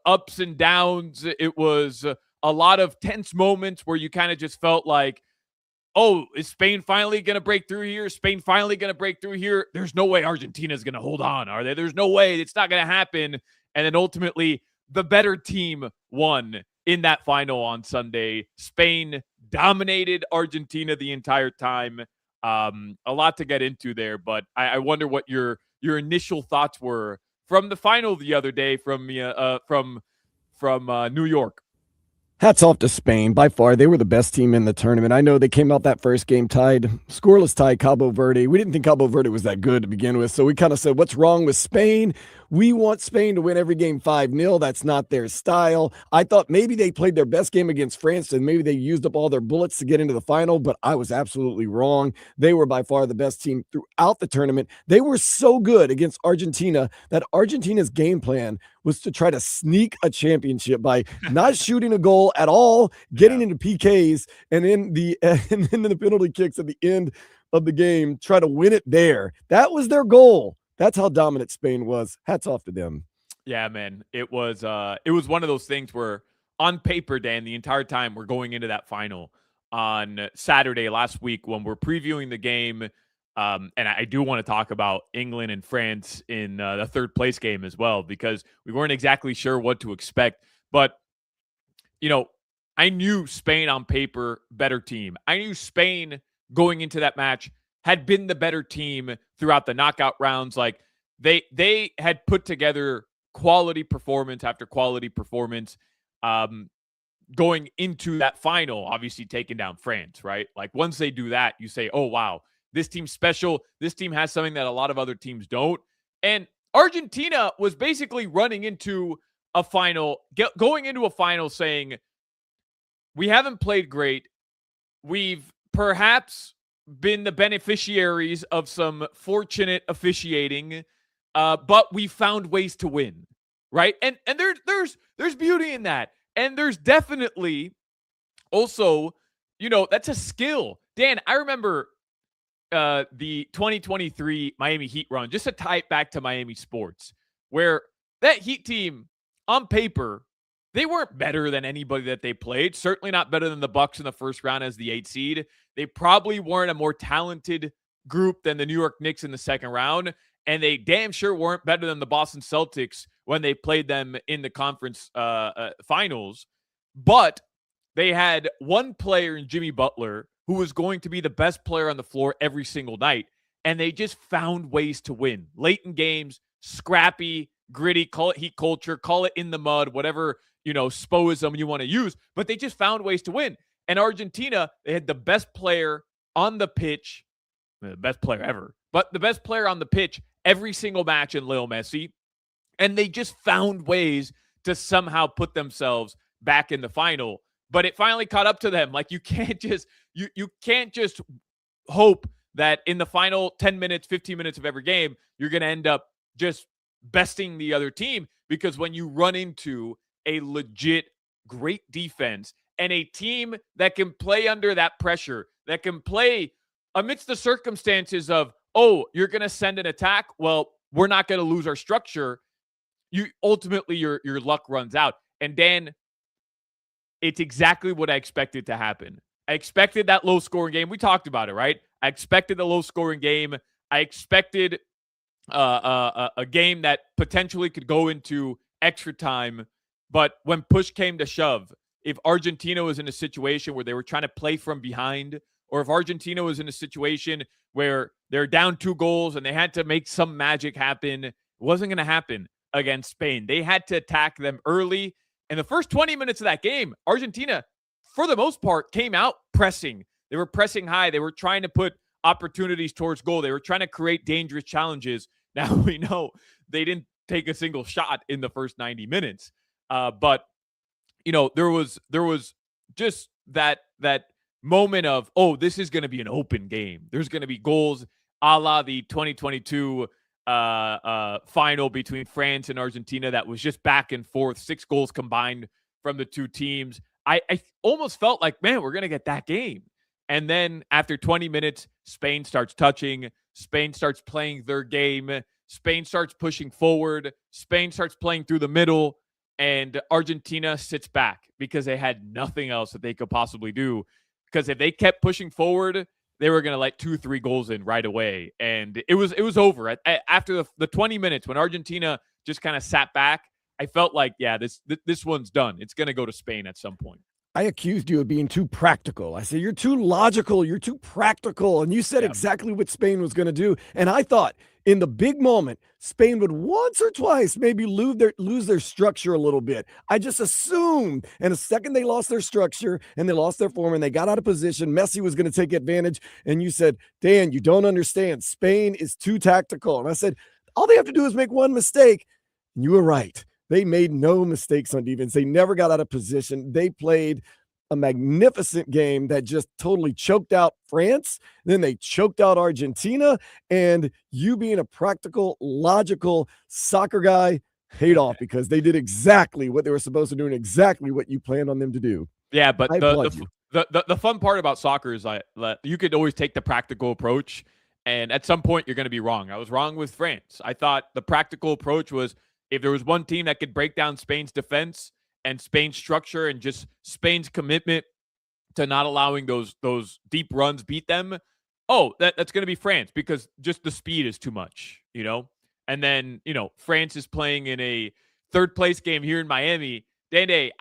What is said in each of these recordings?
ups and downs. It was a lot of tense moments where you kind of just felt like, oh, is Spain finally going to break through here? Spain finally going to break through here? There's no way Argentina's going to hold on, are they? There's no way. It's not going to happen. And then ultimately, the better team won in that final on Sunday. Spain dominated Argentina the entire time. A lot to get into there, but I wonder what your initial thoughts were from the final the other day from New York. Hats off to Spain. By far, they were the best team in the tournament. I know they came out that first game scoreless tied Cabo Verde. We didn't think Cabo Verde was that good to begin with, so we kind of said, what's wrong with Spain? We want Spain to win every game 5-0. That's not their style. I thought maybe they played their best game against France and maybe they used up all their bullets to get into the final, but I was absolutely wrong. They were by far the best team throughout the tournament. They were so good against Argentina that Argentina's game plan was to try to sneak a championship by not shooting a goal at all, getting into PKs, and in the penalty kicks at the end of the game, try to win it there. That was their goal. That's how dominant Spain was. Hats off to them. Yeah, man. It was one of those things where on paper, Dan, the entire time we're going into that final on Saturday last week when we're previewing the game. And I do want to talk about England and France in the third place game as well, because we weren't exactly sure what to expect. But, I knew Spain on paper, better team. I knew Spain going into that match had been the better team throughout the knockout rounds. Like they had put together quality performance after quality performance going into that final, obviously taking down France, right? Like once they do that, you say, oh, wow, this team's special. This team has something that a lot of other teams don't. And Argentina was basically running into a final, going into a final saying, we haven't played great. We've perhaps been the beneficiaries of some fortunate officiating, but we found ways to win, right? And there's beauty in that. And there's definitely also, that's a skill. Dan, I remember the 2023 Miami Heat run, just to tie it back to Miami sports, where that Heat team, on paper, they weren't better than anybody that they played. Certainly not better than the Bucks in the first round as the 8 seed. They probably weren't a more talented group than the New York Knicks in the second round. And they damn sure weren't better than the Boston Celtics when they played them in the conference finals. But they had one player in Jimmy Butler who was going to be the best player on the floor every single night. And they just found ways to win. Late in games, scrappy, gritty, call it heat culture, call it in the mud, whatever, spoism you want to use. But they just found ways to win. And Argentina, they had the best player on the pitch, the best player ever, but the best player on the pitch every single match in Lionel Messi. And they just found ways to somehow put themselves back in the final. But it finally caught up to them. Like you can't just hope that in the final 10 minutes, 15 minutes of every game, you're going to end up just besting the other team, because when you run into a legit great defense and a team that can play under that pressure, that can play amidst the circumstances of, oh, you're going to send an attack. Well, we're not going to lose our structure. Ultimately your luck runs out. And Dan, it's exactly what I expected to happen. I expected that low scoring game. We talked about it, right? I expected the low scoring game. I expected a game that potentially could go into extra time. But when push came to shove, if Argentina was in a situation where they were trying to play from behind, or if Argentina was in a situation where they're down 2 goals and they had to make some magic happen, it wasn't going to happen against Spain. They had to attack them early. In the first 20 minutes of that game, Argentina, for the most part, came out pressing. They were pressing high. They were trying to put opportunities towards goal. They were trying to create dangerous challenges. Now we know they didn't take a single shot in the first 90 minutes. But there was just that moment of, oh, this is going to be an open game. There's going to be goals, a la the 2022 final between France and Argentina that was just back and forth, 6 goals combined from the two teams. I almost felt like, man, we're going to get that game. And then after 20 minutes, Spain starts touching. Spain starts playing their game. Spain starts pushing forward. Spain starts playing through the middle. and Argentina sits back because they had nothing else that they could possibly do. Because if they kept pushing forward, they were going to let 2-3 goals in right away, and it was over after the 20 minutes when Argentina just kind of sat back. I felt like, yeah, this one's done. It's going to go to Spain at some point. I accused you of being too practical. I said, you're too logical. You're too practical. And you said Yeah. exactly what Spain was going to do. And I thought in the big moment, Spain would once or twice maybe lose their structure a little bit. I just assumed. And the second they lost their structure and they lost their form and they got out of position, Messi was going to take advantage. And you said, Dan, you don't understand. Spain is too tactical. And I said, all they have to do is make one mistake. And you were right. They made no mistakes on defense. They never got out of position. They played a magnificent game that just totally choked out France. Then they choked out Argentina. And you being a practical, logical soccer guy paid off because they did exactly what they were supposed to do and exactly what you planned on them to do. Yeah, but I applaud you. the fun part about soccer is that you could always take the practical approach, and at some point you're going to be wrong. I was wrong with France. I thought the practical approach was if there was one team that could break down Spain's defense and Spain's structure and just Spain's commitment to not allowing those deep runs beat them, that's going to be France because just the speed is too much, you know? And then, France is playing in a third place game here in Miami. Day,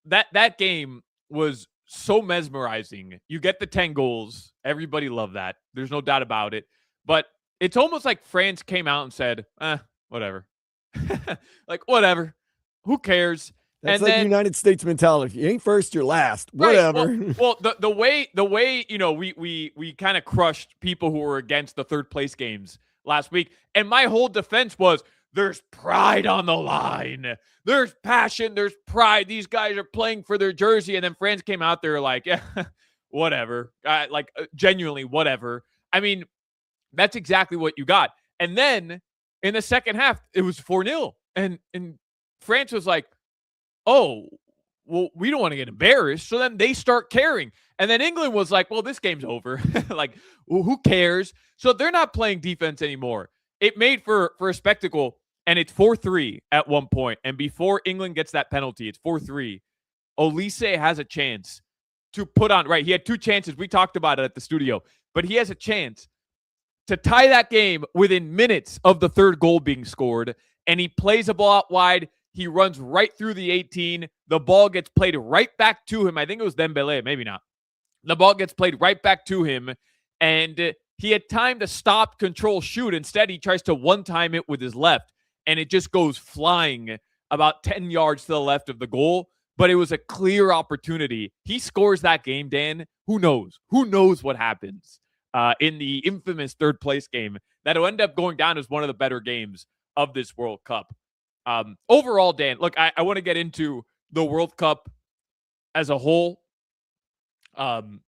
that game was so mesmerizing. You get the 10 goals. Everybody loved that. There's no doubt about it. But it's almost like France came out and said, whatever. Like, whatever. Who cares? That's and like then, United States mentality. If you ain't first, you're last. Whatever. Right. Well, the way we kind of crushed people who were against the third place games last week, and my whole defense was there's pride on the line, there's passion, there's pride. These guys are playing for their jersey, and then France came out there like, yeah, whatever, genuinely whatever. I mean, that's exactly what you got. And then in the second half, it was 4-0, and France was like, oh, well, we don't want to get embarrassed. So then they start caring. And then England was like, well, this game's over. Like, well, who cares? So they're not playing defense anymore. It made for a spectacle, and it's 4-3 at one point. And before England gets that penalty, it's 4-3. Olise has a chance to put on, right, he had two chances. We talked about it at the studio. But he has a chance to tie that game within minutes of the third goal being scored. And he plays a ball out wide. He runs right through the 18. The ball gets played right back to him. I think it was Dembele, maybe not. The ball gets played right back to him, and he had time to stop, control, shoot. Instead, he tries to one-time it with his left, and it just goes flying about 10 yards to the left of the goal. But it was a clear opportunity. He scores that game, Dan. Who knows? Who knows what happens in the infamous third place game that'll end up going down as one of the better games of this World Cup. Overall, Dan, look, I want to get into the World Cup as a whole. Some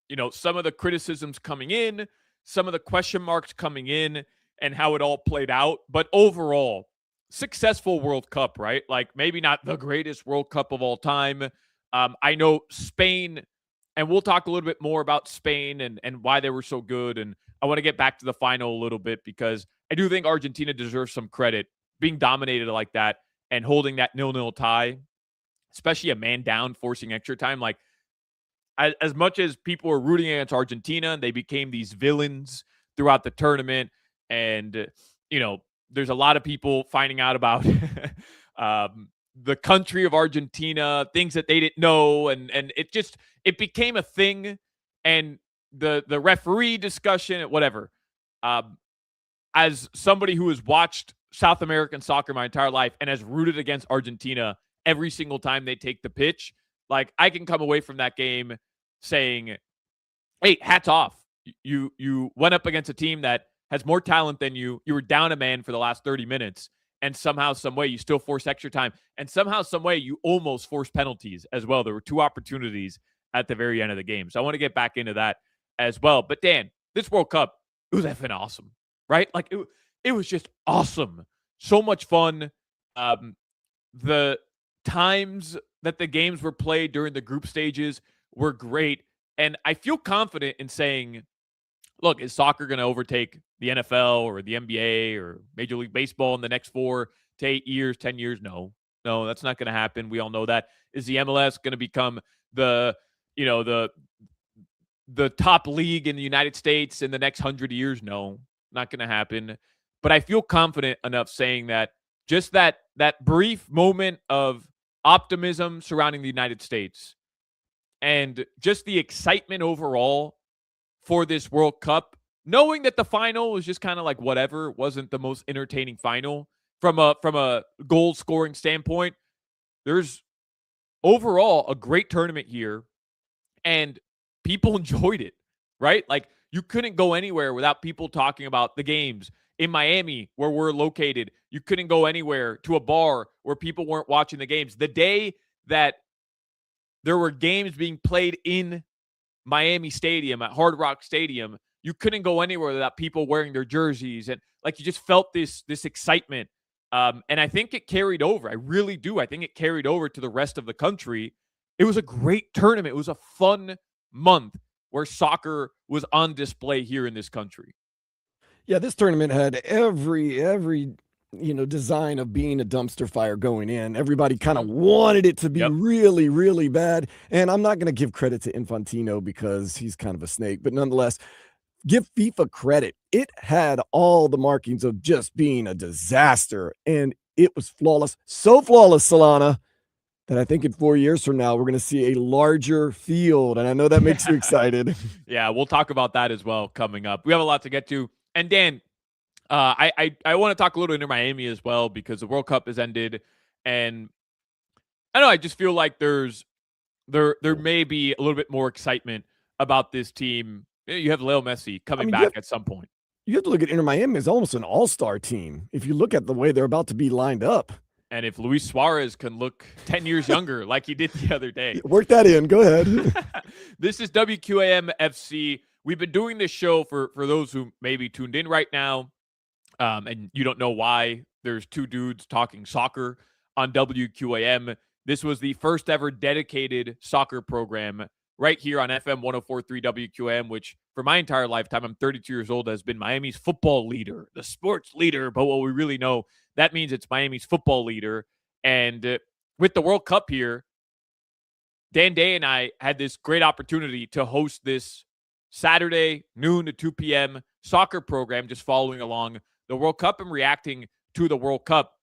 of the criticisms coming in, some of the question marks coming in, and how it all played out. But overall, successful World Cup, right? Like maybe not the greatest World Cup of all time. I know Spain, and we'll talk a little bit more about Spain and why they were so good. And I want to get back to the final a little bit because I do think Argentina deserves some credit being dominated like that and holding that 0-0 tie, especially a man down, forcing extra time. Like, as much as people were rooting against Argentina, and they became these villains throughout the tournament, and, there's a lot of people finding out about the country of Argentina, things that they didn't know, and it became a thing, and the referee discussion, whatever. As somebody who has watched South American soccer my entire life and has rooted against Argentina every single time they take the pitch, like I can come away from that game saying, hey, hats off. You went up against a team that has more talent than you. You were down a man for the last 30 minutes, and somehow, some way, you still force extra time. And somehow, some way, you almost forced penalties as well. There were two opportunities at the very end of the game. So I want to get back into that as well. But Dan, this World Cup, it was effing awesome, right? Like it was just awesome. So much fun. The times that the games were played during the group stages were great. And I feel confident in saying, look, is soccer going to overtake the NFL or the NBA or Major League Baseball in the next 4 to 8 years, 10 years? No. No, that's not going to happen. We all know that. Is the MLS going to become the, you know, the top league in the United States in the next 100 years? No, not going to happen. But I feel confident enough saying that just that brief moment of optimism surrounding the United States and just the excitement overall for this World Cup, knowing that the final was just kind of like whatever, wasn't the most entertaining final from a goal scoring standpoint. There's overall a great tournament here and people enjoyed it, right? Like you couldn't go anywhere without people talking about the games. In Miami, where we're located, you couldn't go anywhere to a bar where people weren't watching the games. The day that there were games being played in Miami Stadium at Hard Rock Stadium, you couldn't go anywhere without people wearing their jerseys, and like you just felt this excitement. And I think it carried over. I really do. I think it carried over to the rest of the country. It was a great tournament. It was a fun month where soccer was on display here in this country. Yeah, this tournament had every design of being a dumpster fire going in. Everybody kind of Mhm. wanted it to be Yep. really, really bad. And I'm not going to give credit to Infantino because he's kind of a snake, but nonetheless, give FIFA credit. It had all the markings of just being a disaster, and it was flawless. So flawless, Solana, that I think in 4 years from now, we're going to see a larger field. And I know that makes you excited. Yeah, we'll talk about that as well coming up. We have a lot to get to. And Dan, I want to talk a little Inter Miami as well because the World Cup has ended, and I don't know. I just feel like there may be a little bit more excitement about this team. You have Leo Messi I coming mean, back at some point, you have to look at Inter Miami as almost an all-star team if you look at the way they're about to be lined up. and if Luis Suarez can look 10 years younger like he did the other day. Work that in. Go ahead. This is WQAM FC. We've been doing this show for those who maybe tuned in right now, and you don't know why there's two dudes talking soccer on WQAM. This was the first ever dedicated soccer program right here on FM 1043 WQAM, which for my entire lifetime, I'm 32 years old, has been Miami's football leader, the sports leader. But what we really know, that means it's Miami's football leader. And with the World Cup here, Dan Day and I had this great opportunity to host this Saturday, noon to 2 p.m. soccer program, just following along the World Cup and reacting to the World Cup.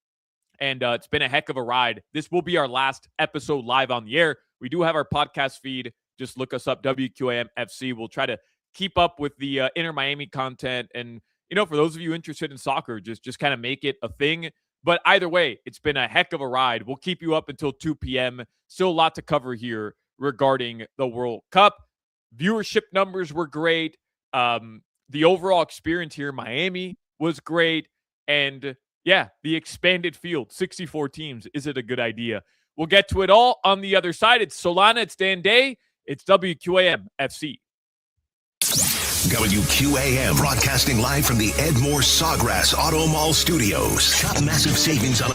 And it's been a heck of a ride. This will be our last episode live on the air. We do have our podcast feed. Just look us up, WQAM FC. We'll try to keep up with the Inter Miami content. And, for those of you interested in soccer, just kind of make it a thing. But either way, it's been a heck of a ride. We'll keep you up until 2 p.m. Still a lot to cover here regarding the World Cup. Viewership numbers were great. The overall experience here in Miami was great. And yeah, the expanded field, 64 teams. Is it a good idea? We'll get to it all on the other side. It's Solana, it's Dan Day, it's WQAM FC. WQAM broadcasting live from the Edmore Sawgrass Auto Mall Studios. Shop massive savings on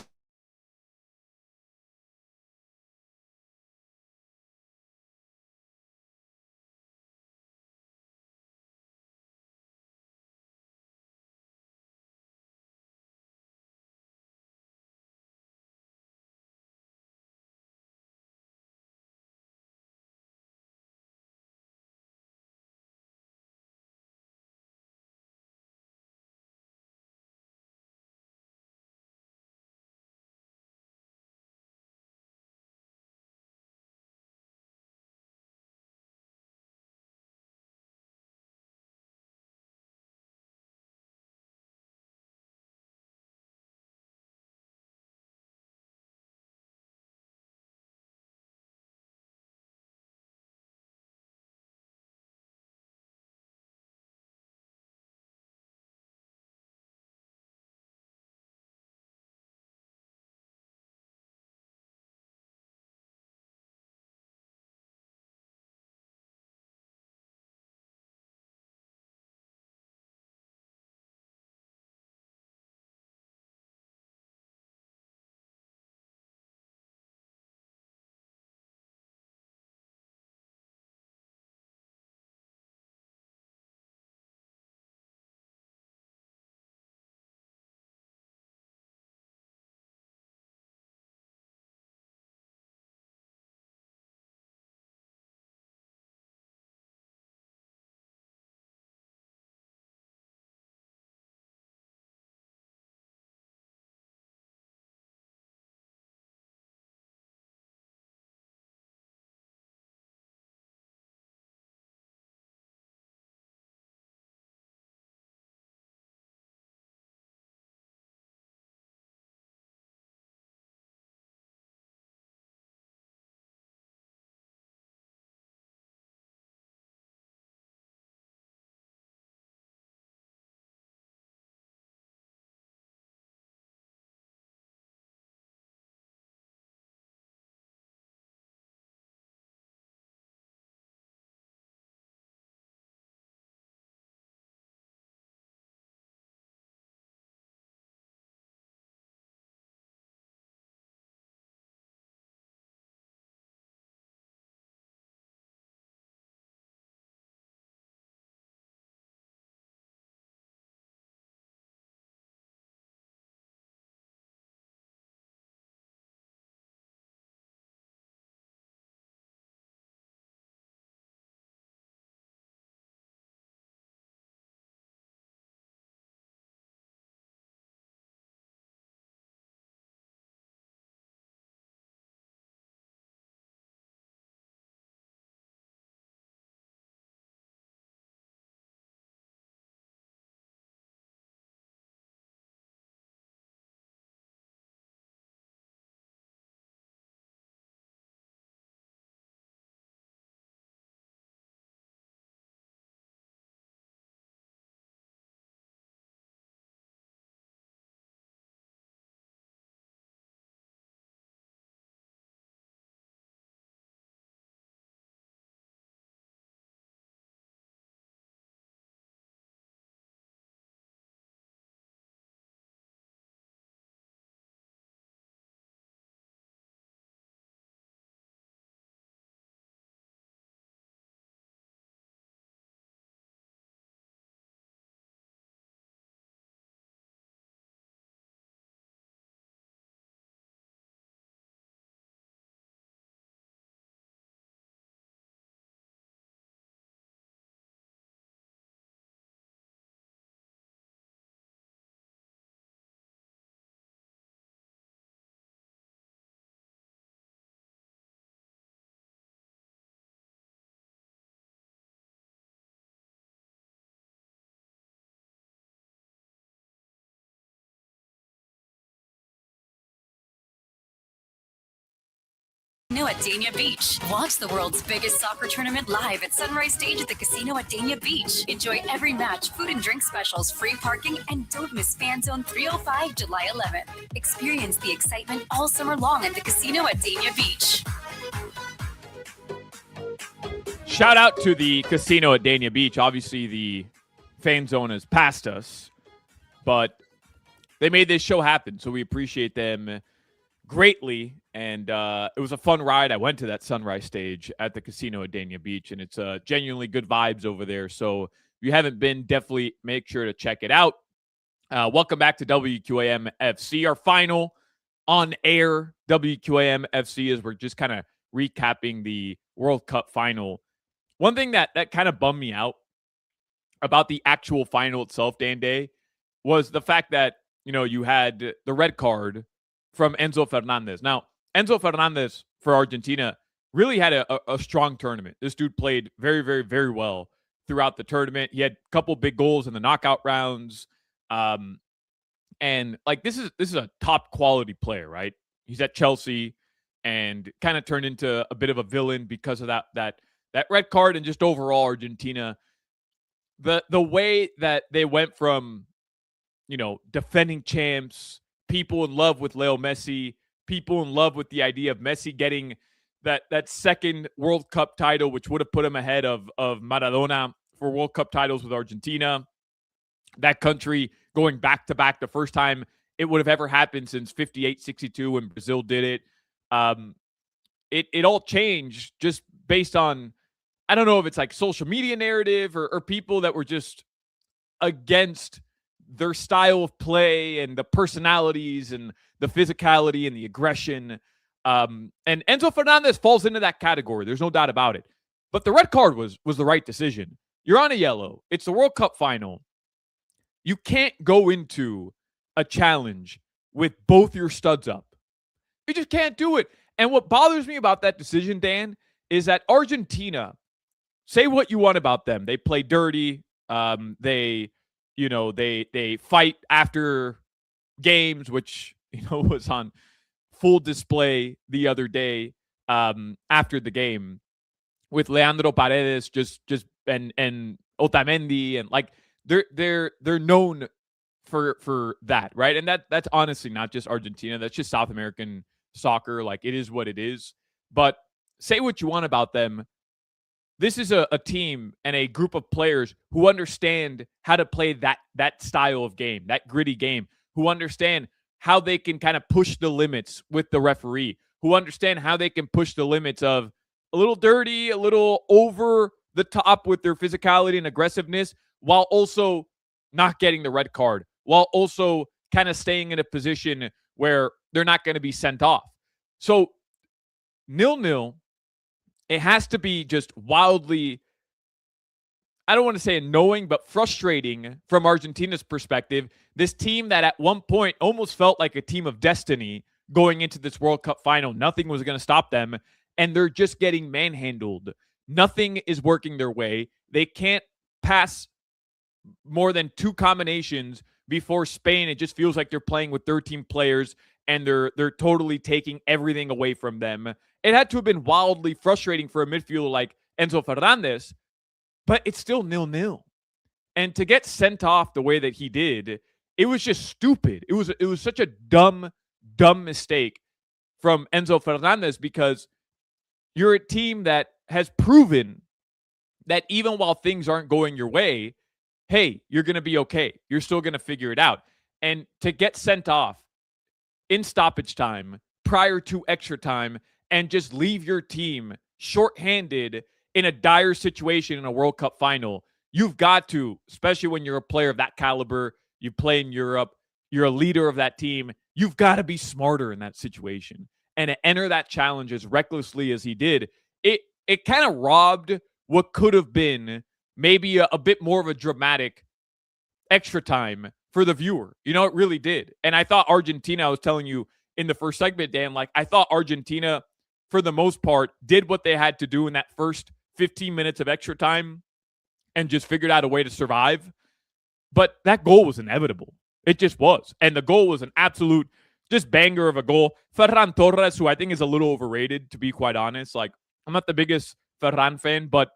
Casino at Dania Beach. Watch the world's biggest soccer tournament live at Sunrise Stage at the Casino at Dania Beach. Enjoy every match, food and drink specials, free parking, and don't miss Fan Zone 305 July 11th. Experience the excitement all summer long at the Casino at Dania Beach. Shout out to the Casino at Dania Beach. Obviously, the Fan Zone has passed us, but they made this show happen, so we appreciate them greatly. And it was a fun ride. I went to that Sunrise Stage at the Casino at Dania Beach, and it's genuinely good vibes over there. So if you haven't been, definitely make sure to check it out. Welcome back to WQAM FC, our final on-air WQAM FC, as we're just kind of recapping the World Cup final. One thing that kind of bummed me out about the actual final itself, Dan Day, was the fact that, you know, you had the red card from Enzo Fernandez. Now, Enzo Fernandez for Argentina really had a strong tournament. This dude played very, very, very well throughout the tournament. He had a couple big goals in the knockout rounds. And like this is a top quality player, right? He's at Chelsea and kind of turned into a bit of a villain because of that red card, and just overall Argentina. The way that they went from, you know, defending champs, people in love with Leo Messi, people in love with the idea of Messi getting that second World Cup title, which would have put him ahead of Maradona for World Cup titles with Argentina. That country going back to back, the first time it would have ever happened since 58-62 when Brazil did it. It all changed just based on, I don't know if it's like social media narrative or people that were just against their style of play and the personalities and the physicality and the aggression. And Enzo Fernandez falls into that category. There's no doubt about it. But the red card was the right decision. You're on a yellow. It's the World Cup final. You can't go into a challenge with both your studs up. You just can't do it. And what bothers me about that decision, Dan, is that Argentina, say what you want about them. They play dirty. They fight after games, which, you know, was on full display the other day after the game with Leandro Paredes and Otamendi, and like they're known for that, right? And that's honestly not just Argentina. That's just South American soccer. Like, it is what it is. But say what you want about them. This is a team and a group of players who understand how to play that style of game, that gritty game, who understand how they can kind of push the limits with the referee, who understand how they can push the limits of a little dirty, a little over the top with their physicality and aggressiveness, while also not getting the red card, while also kind of staying in a position where they're not going to be sent off. So 0-0, it has to be just wildly, I don't want to say annoying, but frustrating from Argentina's perspective. This team that at one point almost felt like a team of destiny going into this World Cup final. Nothing was going to stop them, and they're just getting manhandled. Nothing is working their way. They can't pass more than two combinations before Spain. It just feels like they're playing with 13 players, and they're totally taking everything away from them. It had to have been wildly frustrating for a midfielder like Enzo Fernandez, but it's still 0-0. And to get sent off the way that he did, it was just stupid. It was such a dumb mistake from Enzo Fernandez, because you're a team that has proven that even while things aren't going your way, hey, you're going to be okay. You're still going to figure it out. And to get sent off in stoppage time, prior to extra time, and just leave your team shorthanded in a dire situation in a World Cup final, you've got to, especially when you're a player of that caliber, you play in Europe, you're a leader of that team, you've got to be smarter in that situation. And to enter that challenge as recklessly as he did, it kind of robbed what could have been maybe a bit more of a dramatic extra time for the viewer. You know, it really did. And I thought Argentina, I was telling you in the first segment, Dan, like, I thought Argentina, for the most part, did what they had to do in that first 15 minutes of extra time and just figured out a way to survive. But that goal was inevitable. It just was. And the goal was an absolute just banger of a goal. Ferran Torres, who I think is a little overrated, to be quite honest. Like, I'm not the biggest Ferran fan, but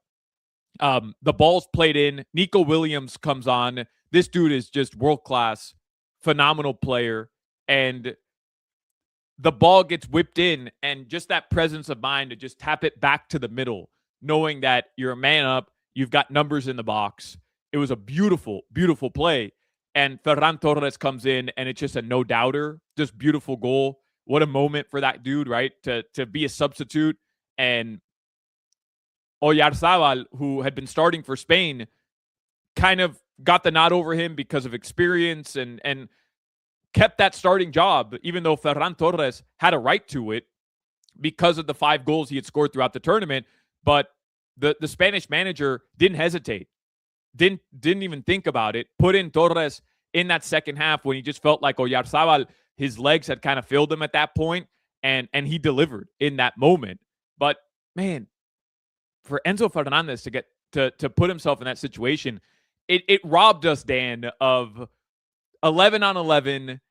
the ball's played in. Nico Williams comes on. This dude is just world-class, phenomenal player. And the ball gets whipped in, and just that presence of mind to just tap it back to the middle, knowing that you're a man up, you've got numbers in the box. It was a beautiful, beautiful play. And Ferran Torres comes in, and it's just a no-doubter, just beautiful goal. What a moment for that dude, right? To be a substitute. And Oyarzabal, who had been starting for Spain, kind of got the nod over him because of experience and kept that starting job, even though Ferran Torres had a right to it because of the 5 goals he had scored throughout the tournament. But the Spanish manager didn't hesitate, didn't even think about it, put in Torres in that second half when he just felt like Oyarzabal, his legs had kind of failed him at that point, and he delivered in that moment. But, man, for Enzo Fernandez to get to put himself in that situation, it robbed us, Dan, of 11 on 11,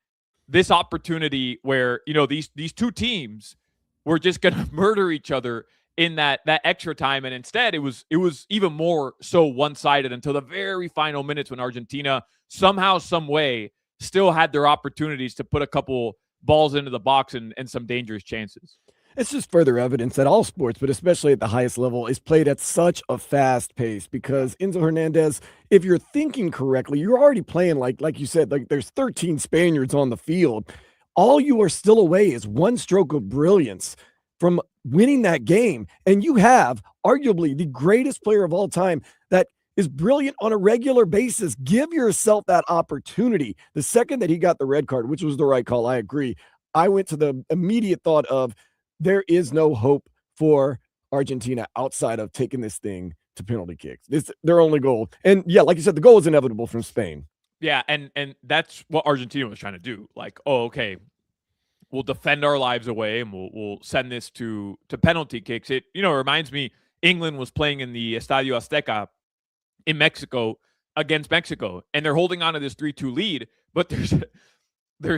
this opportunity where, you know, these two teams were just going to murder each other in that extra time. And instead, it was even more so one-sided until the very final minutes when Argentina somehow, some way, still had their opportunities to put a couple balls into the box and some dangerous chances. It's just further evidence that all sports, but especially at the highest level, is played at such a fast pace because Enzo Hernandez, if you're thinking correctly, you're already playing like you said, like there's 13 Spaniards on the field. All you are still away is one stroke of brilliance from winning that game. And you have arguably the greatest player of all time that is brilliant on a regular basis. Give yourself that opportunity. The second that he got the red card, which was the right call, I agree. I went to the immediate thought of, there is no hope for Argentina outside of taking this thing to penalty kicks. It's their only goal. And yeah, like you said, the goal is inevitable from Spain. Yeah, and that's what Argentina was trying to do. Like, oh, okay, we'll defend our lives away and we'll send this to penalty kicks. It, you know, reminds me, England was playing in the Estadio Azteca in Mexico against Mexico, and they're holding on to this 3-2 lead, but they're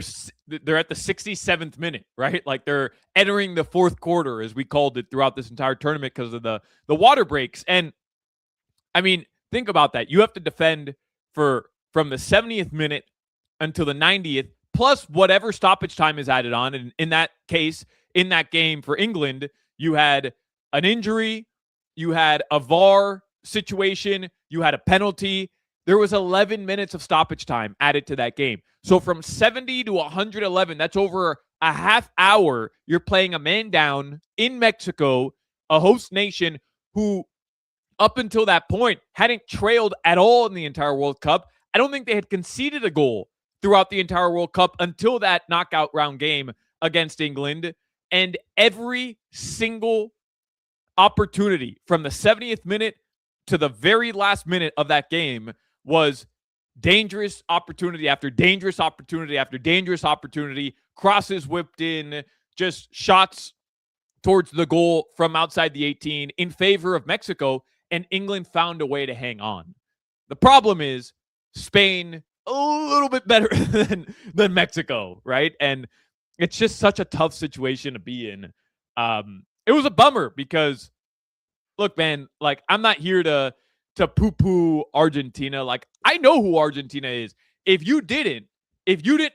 at the 67th minute, right? Like they're entering the fourth quarter, as we called it throughout this entire tournament because of the water breaks. And I mean, think about that. You have to defend from the 70th minute until the 90th, plus whatever stoppage time is added on. And in that case, in that game for England, you had an injury, you had a VAR situation, you had a penalty. There was 11 minutes of stoppage time added to that game. So from 70 to 111, that's over a half hour. You're playing a man down in Mexico, a host nation who up until that point hadn't trailed at all in the entire World Cup. I don't think they had conceded a goal throughout the entire World Cup until that knockout round game against England. And every single opportunity from the 70th minute to the very last minute of that game was dangerous opportunity after dangerous opportunity after dangerous opportunity, crosses whipped in, just shots towards the goal from outside the 18 in favor of Mexico, and England found a way to hang on. The problem is Spain a little bit better than Mexico, right? And it's just such a tough situation to be in. It was a bummer because, look, man, like I'm not here to poo-poo Argentina. Like, I know who Argentina is. If you didn't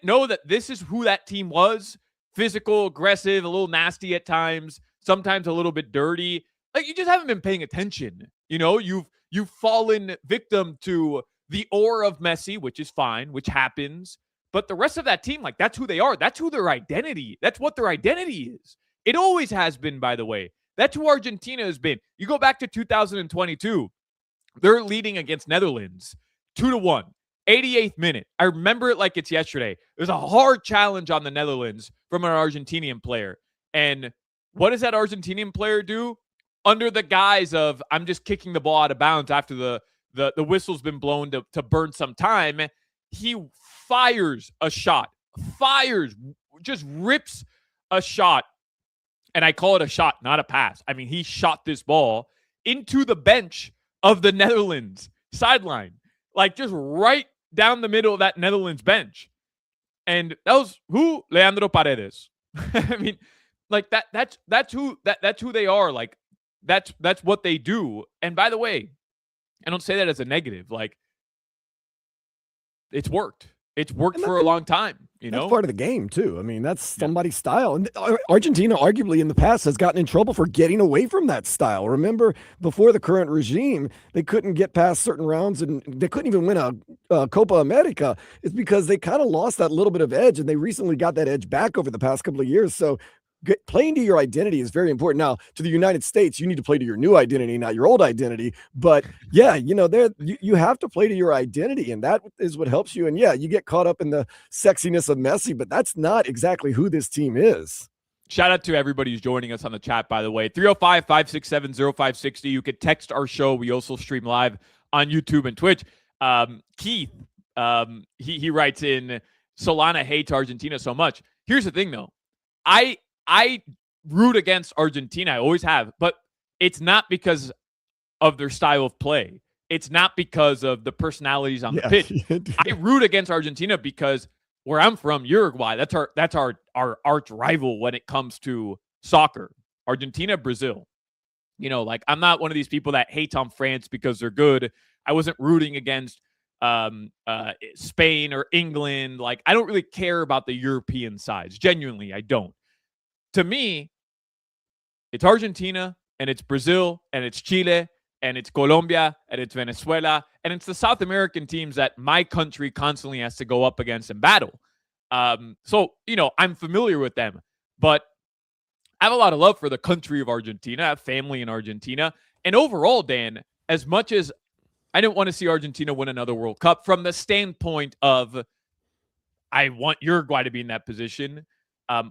know that this is who that team was, physical, aggressive, a little nasty at times, sometimes a little bit dirty, like you just haven't been paying attention. You know, you've fallen victim to the aura of Messi, which is fine, which happens. But the rest of that team, like that's who they are. That's who their identity. That's what their identity is. It always has been, by the way. That's who Argentina has been. You go back to 2022. They're leading against Netherlands 2-1, 88th minute. I remember it like it's yesterday. There's a hard challenge on the Netherlands from an Argentinian player. And what does that Argentinian player do? Under the guise of, I'm just kicking the ball out of bounds after the whistle's been blown to burn some time, he fires a shot. Just rips a shot. And I call it a shot, not a pass. I mean, he shot this ball into the bench of the Netherlands sideline, like just right down the middle of that Netherlands bench. And that was who? Leandro Paredes. I mean, like that's who they are. Like that's what they do. And by the way, I don't say that as a negative. Like it's worked. It's worked for a long time, That's part of the game, too. I mean, that's somebody's style. And Argentina, arguably, in the past, has gotten in trouble for getting away from that style. Remember, before the current regime, they couldn't get past certain rounds, and they couldn't even win a Copa America. It's because they kind of lost that little bit of edge, and they recently got that edge back over the past couple of years. So playing to your identity is very important. Now, to the United States, you need to play to your new identity, not your old identity. But yeah, you have to play to your identity, and that is what helps you. And yeah, you get caught up in the sexiness of Messi, but that's not exactly who this team is. Shout out to everybody who's joining us on the chat, by the way. 305-567-0560. You could text our show. We also stream live on YouTube and Twitch. Keith, he writes in, Solana hates Argentina so much. Here's the thing, though. I root against Argentina. I always have, but it's not because of their style of play. It's not because of the personalities on the pitch. I root against Argentina because where I'm from, Uruguay, that's our arch rival when it comes to soccer. Argentina, Brazil. Like I'm not one of these people that hates on France because they're good. I wasn't rooting against Spain or England. Like I don't really care about the European sides. Genuinely, I don't. To me, it's Argentina, and it's Brazil, and it's Chile, and it's Colombia, and it's Venezuela, and it's the South American teams that my country constantly has to go up against and battle. So, I'm familiar with them, but I have a lot of love for the country of Argentina. I have family in Argentina. And overall, Dan, as much as I didn't want to see Argentina win another World Cup from the standpoint of I want Uruguay to be in that position,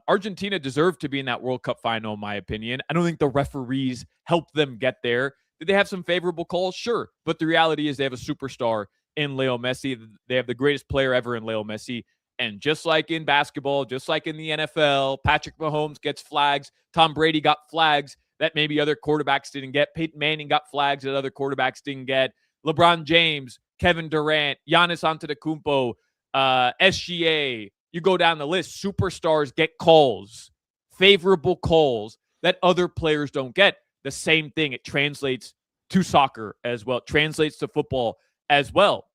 Argentina deserved to be in that World Cup final, in my opinion. I don't think the referees helped them get there. Did they have some favorable calls? Sure. But the reality is they have a superstar in Leo Messi. They have the greatest player ever in Leo Messi. And just like in basketball, just like in the NFL, Patrick Mahomes gets flags. Tom Brady got flags that maybe other quarterbacks didn't get. Peyton Manning got flags that other quarterbacks didn't get. LeBron James, Kevin Durant, Giannis Antetokounmpo, SGA. You go down the list, superstars get calls, favorable calls that other players don't get. The same thing, it translates to soccer as well. It translates to football as well.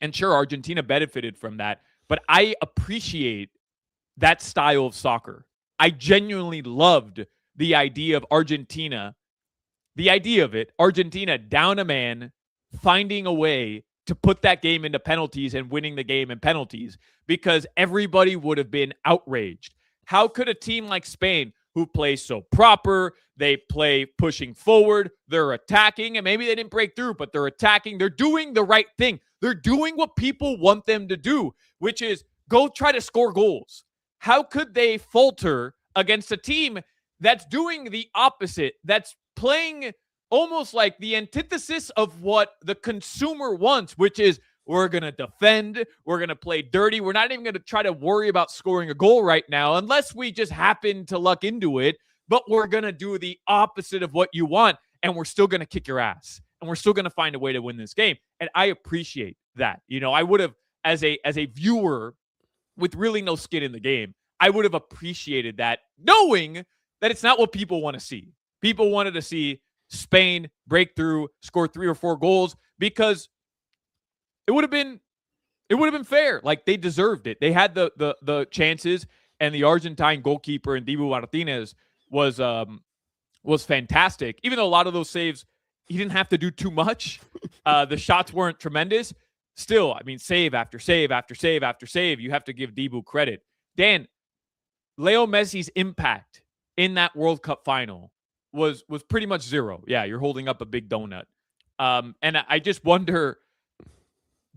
And sure, Argentina benefited from that, but I appreciate that style of soccer. I genuinely loved the idea of Argentina, Argentina down a man, finding a way to put that game into penalties and winning the game in penalties, because everybody would have been outraged. How could a team like Spain, who plays so proper, they play pushing forward, they're attacking, and maybe they didn't break through, but they're attacking, they're doing the right thing. They're doing what people want them to do, which is go try to score goals. How could they falter against a team that's doing the opposite, that's playing almost like the antithesis of what the consumer wants, which is we're going to defend, we're going to play dirty, we're not even going to try to worry about scoring a goal right now unless we just happen to luck into it, but we're going to do the opposite of what you want, and we're still going to kick your ass, and we're still going to find a way to win this game. And I appreciate that. I would have, as a viewer with really no skin in the game, I would have appreciated that, knowing that it's not what people want to see. People wanted to see Spain break through, score 3 or 4 goals, because it would have been fair. Like, they deserved it. They had the chances, and the Argentine goalkeeper, Dibu Martinez, was fantastic. Even though a lot of those saves, he didn't have to do too much. The shots weren't tremendous. Still, I mean, save after save after save after save. You have to give Dibu credit. Dan, Leo Messi's impact in that World Cup final was pretty much zero. Yeah, you're holding up a big donut. And I just wonder,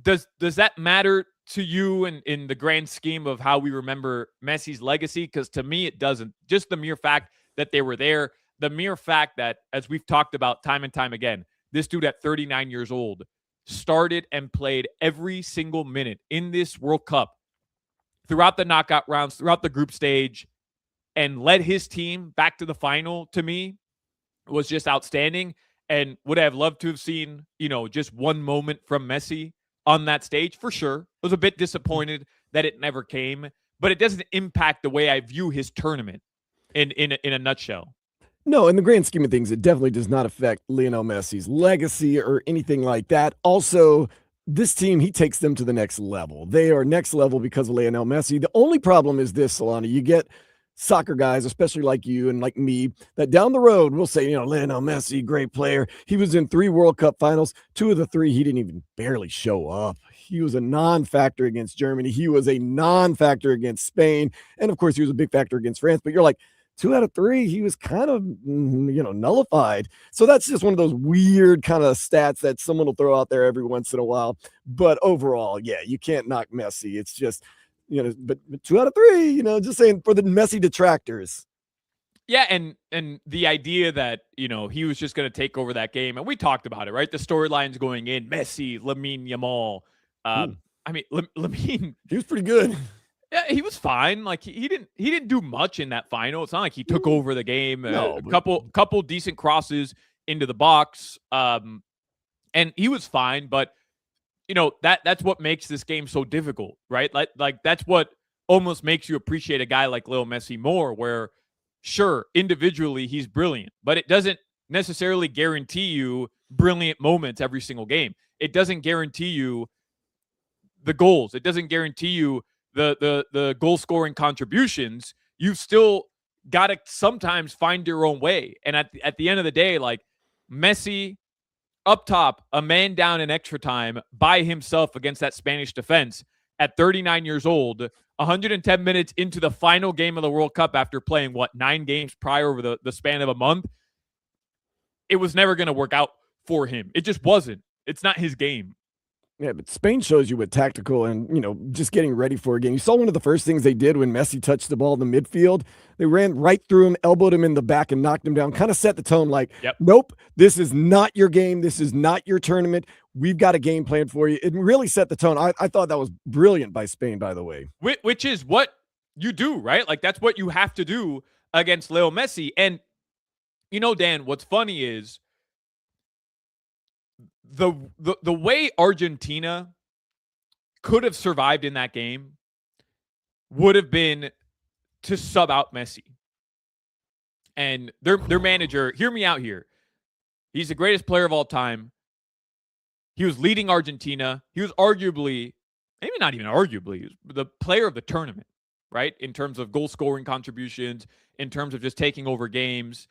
does that matter to you in the grand scheme of how we remember Messi's legacy? Because to me, it doesn't. Just the mere fact that they were there, the mere fact that, as we've talked about time and time again, this dude at 39 years old started and played every single minute in this World Cup throughout the knockout rounds, throughout the group stage, and led his team back to the final, to me, was just outstanding. And would I have loved to have seen, just one moment from Messi on that stage? For sure. I was a bit disappointed that it never came. but it doesn't impact the way I view his tournament in a nutshell. No, in the grand scheme of things, it definitely does not affect Lionel Messi's legacy or anything like that. Also, this team, he takes them to the next level. They are next level because of Lionel Messi. The only problem is this, Solana. You get soccer guys, especially like you and like me, that down the road will say, Lionel Messi, great player. He was in 3 World Cup finals. 2 of the 3, he didn't even barely show up. He was a non-factor against Germany. He was a non-factor against Spain. And of course, he was a big factor against France. But you're like, 2 out of 3, he was kind of, nullified. So that's just one of those weird kind of stats that someone will throw out there every once in a while. But overall, yeah, you can't knock Messi. It's just, but 2 out of 3, just saying for the Messi detractors. Yeah, and the idea that, he was just going to take over that game, and we talked about it, right? The storylines going in, Messi, Lamine Yamal. I mean, Lamine, he was pretty good. Yeah, he was fine. Like he didn't do much in that final. It's not like he took over the game. No, a couple decent crosses into the box, and he was fine. But that's what makes this game so difficult, right? Like that's what almost makes you appreciate a guy like Lil Messi more. Where sure, individually he's brilliant, but it doesn't necessarily guarantee you brilliant moments every single game. It doesn't guarantee you the goals. It doesn't guarantee you the goal scoring contributions. You've still got to sometimes find your own way. And at the end of the day, like Messi up top, a man down in extra time by himself against that Spanish defense at 39 years old, 110 minutes into the final game of the World Cup after playing 9 games prior over the span of a month. It was never going to work out for him. It just wasn't. It's not his game. Yeah, but Spain shows you what tactical and, just getting ready for a game. You saw one of the first things they did when Messi touched the ball in the midfield. They ran right through him, elbowed him in the back, and knocked him down. Kind of set the tone like, Nope, this is not your game. This is not your tournament. We've got a game plan for you. It really set the tone. I thought that was brilliant by Spain, by the way. Which is what you do, right? Like, that's what you have to do against Leo Messi. And, Dan, what's funny is, the way Argentina could have survived in that game would have been to sub out Messi. And their manager, hear me out here. He's the greatest player of all time. He was leading Argentina. He was arguably, maybe not even arguably, he was the player of the tournament, right? In terms of goal scoring contributions, in terms of just taking over games.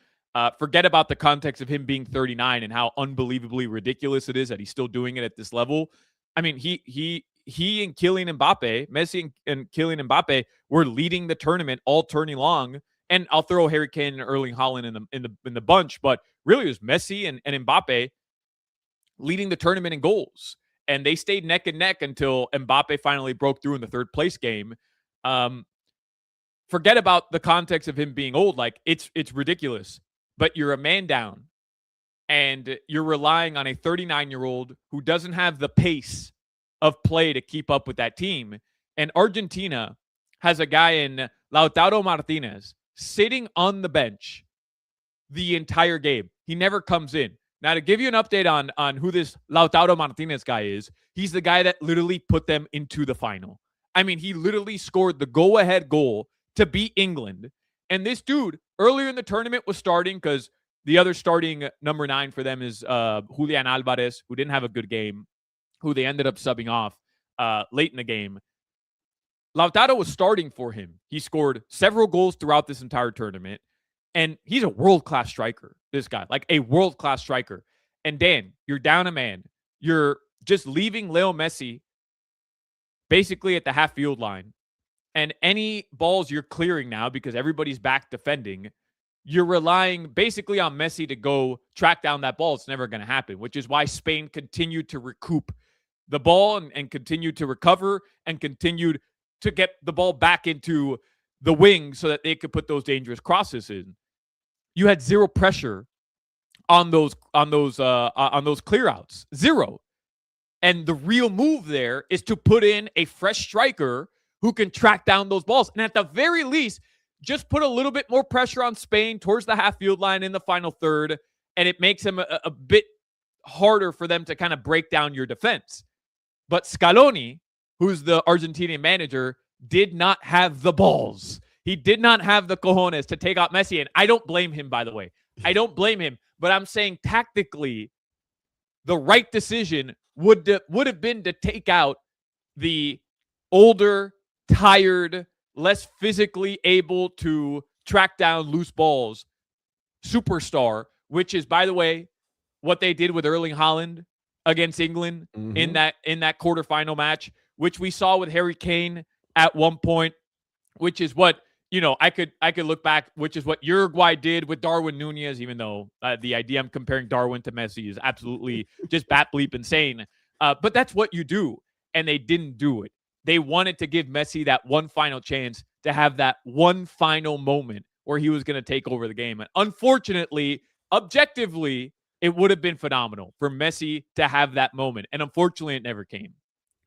Forget about the context of him being 39 and how unbelievably ridiculous it is that he's still doing it at this level. I mean, he and Kylian Mbappe, Messi and Kylian Mbappe were leading the tournament all turning long. And I'll throw Harry Kane and Erling Haaland in the bunch, but really it was Messi and Mbappe leading the tournament in goals. And they stayed neck and neck until Mbappe finally broke through in the third place game. Forget about the context of him being old. Like, it's ridiculous. But you're a man down, and you're relying on a 39-year-old who doesn't have the pace of play to keep up with that team. And Argentina has a guy in Lautaro Martinez sitting on the bench the entire game. He never comes in. Now, to give you an update on who this Lautaro Martinez guy is, he's the guy that literally put them into the final. I mean, he literally scored the go-ahead goal to beat England. And this dude, earlier in the tournament, was starting because the other starting number 9 for them is Julian Alvarez, who didn't have a good game, who they ended up subbing off late in the game. Lautaro was starting for him. He scored several goals throughout this entire tournament. And he's a world-class striker, this guy, like a world-class striker. And Dan, you're down a man. You're just leaving Leo Messi basically at the half-field line. And any balls you're clearing now, because everybody's back defending, you're relying basically on Messi to go track down that ball. It's never going to happen, which is why Spain continued to recoup the ball and continued to recover and continued to get the ball back into the wing so that they could put those dangerous crosses in. You had zero pressure on those clear outs. Zero. And the real move there is to put in a fresh striker who can track down those balls. And at the very least, just put a little bit more pressure on Spain towards the half-field line in the final third, and it makes them a bit harder for them to kind of break down your defense. But Scaloni, who's the Argentinian manager, did not have the balls. He did not have the cojones to take out Messi. And I don't blame him, by the way. I don't blame him. But I'm saying tactically, the right decision would have been to take out the older, tired, less physically able to track down loose balls superstar, which is, by the way, what they did with Erling Haaland against England in that quarterfinal match, which we saw with Harry Kane at one point, which is what I could look back, which is what Uruguay did with Darwin Nunez, even though the idea I'm comparing Darwin to Messi is absolutely just bat bleep insane. But that's what you do, and they didn't do it. They wanted to give Messi that one final chance to have that one final moment where he was going to take over the game. And unfortunately, objectively, it would have been phenomenal for Messi to have that moment. And unfortunately, it never came.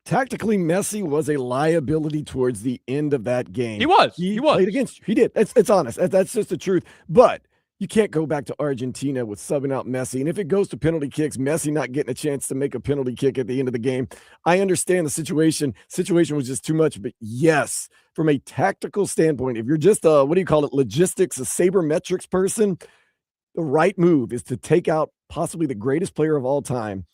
Tactically, Messi was a liability towards the end of that game. He was. He was. Played against you. He did. It's honest. That's just the truth. But you can't go back to Argentina with subbing out Messi. And if it goes to penalty kicks, Messi not getting a chance to make a penalty kick at the end of the game. I understand the situation. Situation was just too much. But yes, from a tactical standpoint, if you're just logistics, a sabermetrics person, the right move is to take out possibly the greatest player of all time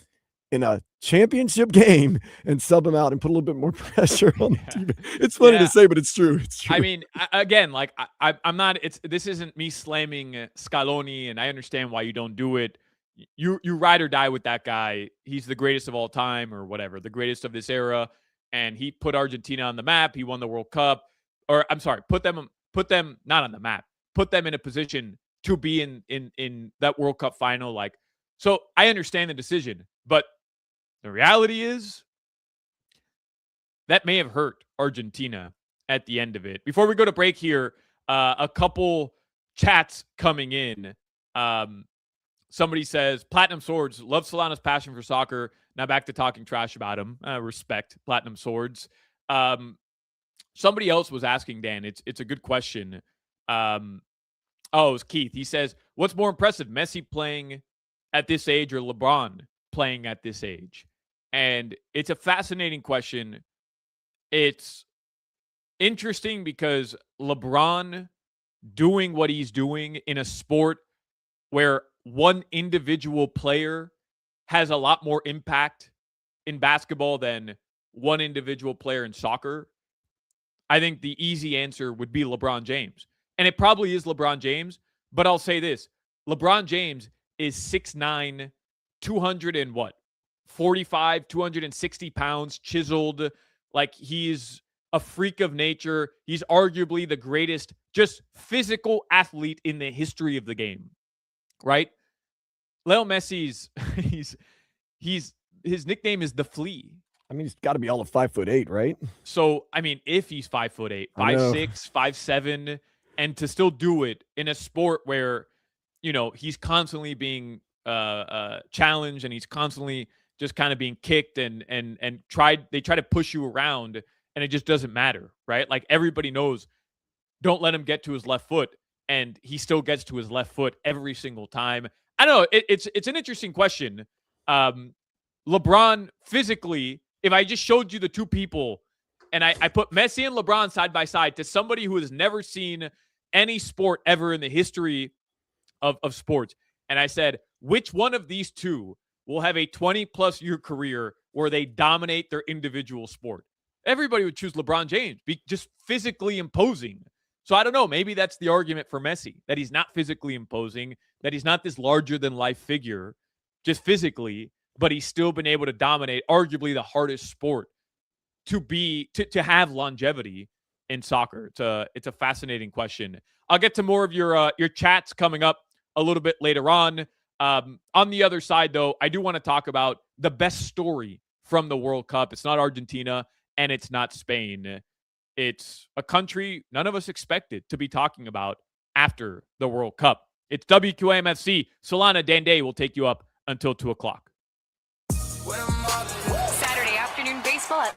in a championship game and sub him out and put a little bit more pressure on the team. It's funny to say, but it's true. It's true. I mean, again, like I'm not. This isn't me slamming Scaloni, and I understand why you don't do it. You ride or die with that guy. He's the greatest of all time, or whatever, the greatest of this era, and he put Argentina on the map. He won the World Cup, or I'm sorry, put them not on the map. Put them in a position to be in that World Cup final. Like, so I understand the decision, but the reality is that may have hurt Argentina at the end of it. Before we go to break here, a couple chats coming in. Somebody says, Platinum Swords, love Solana's passion for soccer. Now back to talking trash about him. Respect Platinum Swords. Somebody else was asking, Dan, it's a good question. It's Keith. He says, what's more impressive, Messi playing at this age or LeBron playing at this age? And it's a fascinating question. It's interesting because LeBron doing what he's doing in a sport where one individual player has a lot more impact in basketball than one individual player in soccer. I think the easy answer would be LeBron James. And it probably is LeBron James, but I'll say this. LeBron James is 6'9", 260 pounds, chiseled. Like, he's a freak of nature. He's arguably the greatest just physical athlete in the history of the game, right? Leo Messi's his nickname is the Flea. I mean, he's got to be all of 5'8", right? So, I mean, if he's 5'8", 5'6", 5'7", and to still do it in a sport where, he's constantly being challenged and he's constantly just kind of being kicked and they try to push you around and it just doesn't matter, right? Like, everybody knows, don't let him get to his left foot, and he still gets to his left foot every single time. I don't know. It's an interesting question. LeBron physically, if I just showed you the two people and I put Messi and LeBron side by side to somebody who has never seen any sport ever in the history of sports, and I said, which one of these two will have a 20-plus year career where they dominate their individual sport? Everybody would choose LeBron James, just physically imposing. So I don't know. Maybe that's the argument for Messi, that he's not physically imposing, that he's not this larger-than-life figure just physically, but he's still been able to dominate arguably the hardest sport to have longevity in soccer. It's a fascinating question. I'll get to more of your chats coming up a little bit later on. On the other side, though, I do want to talk about the best story from the World Cup. It's not Argentina and it's not Spain. It's a country none of us expected to be talking about after the World Cup. It's WQAM FC. Solana Dan Day will take you up until 2 o'clock. Saturday afternoon baseball at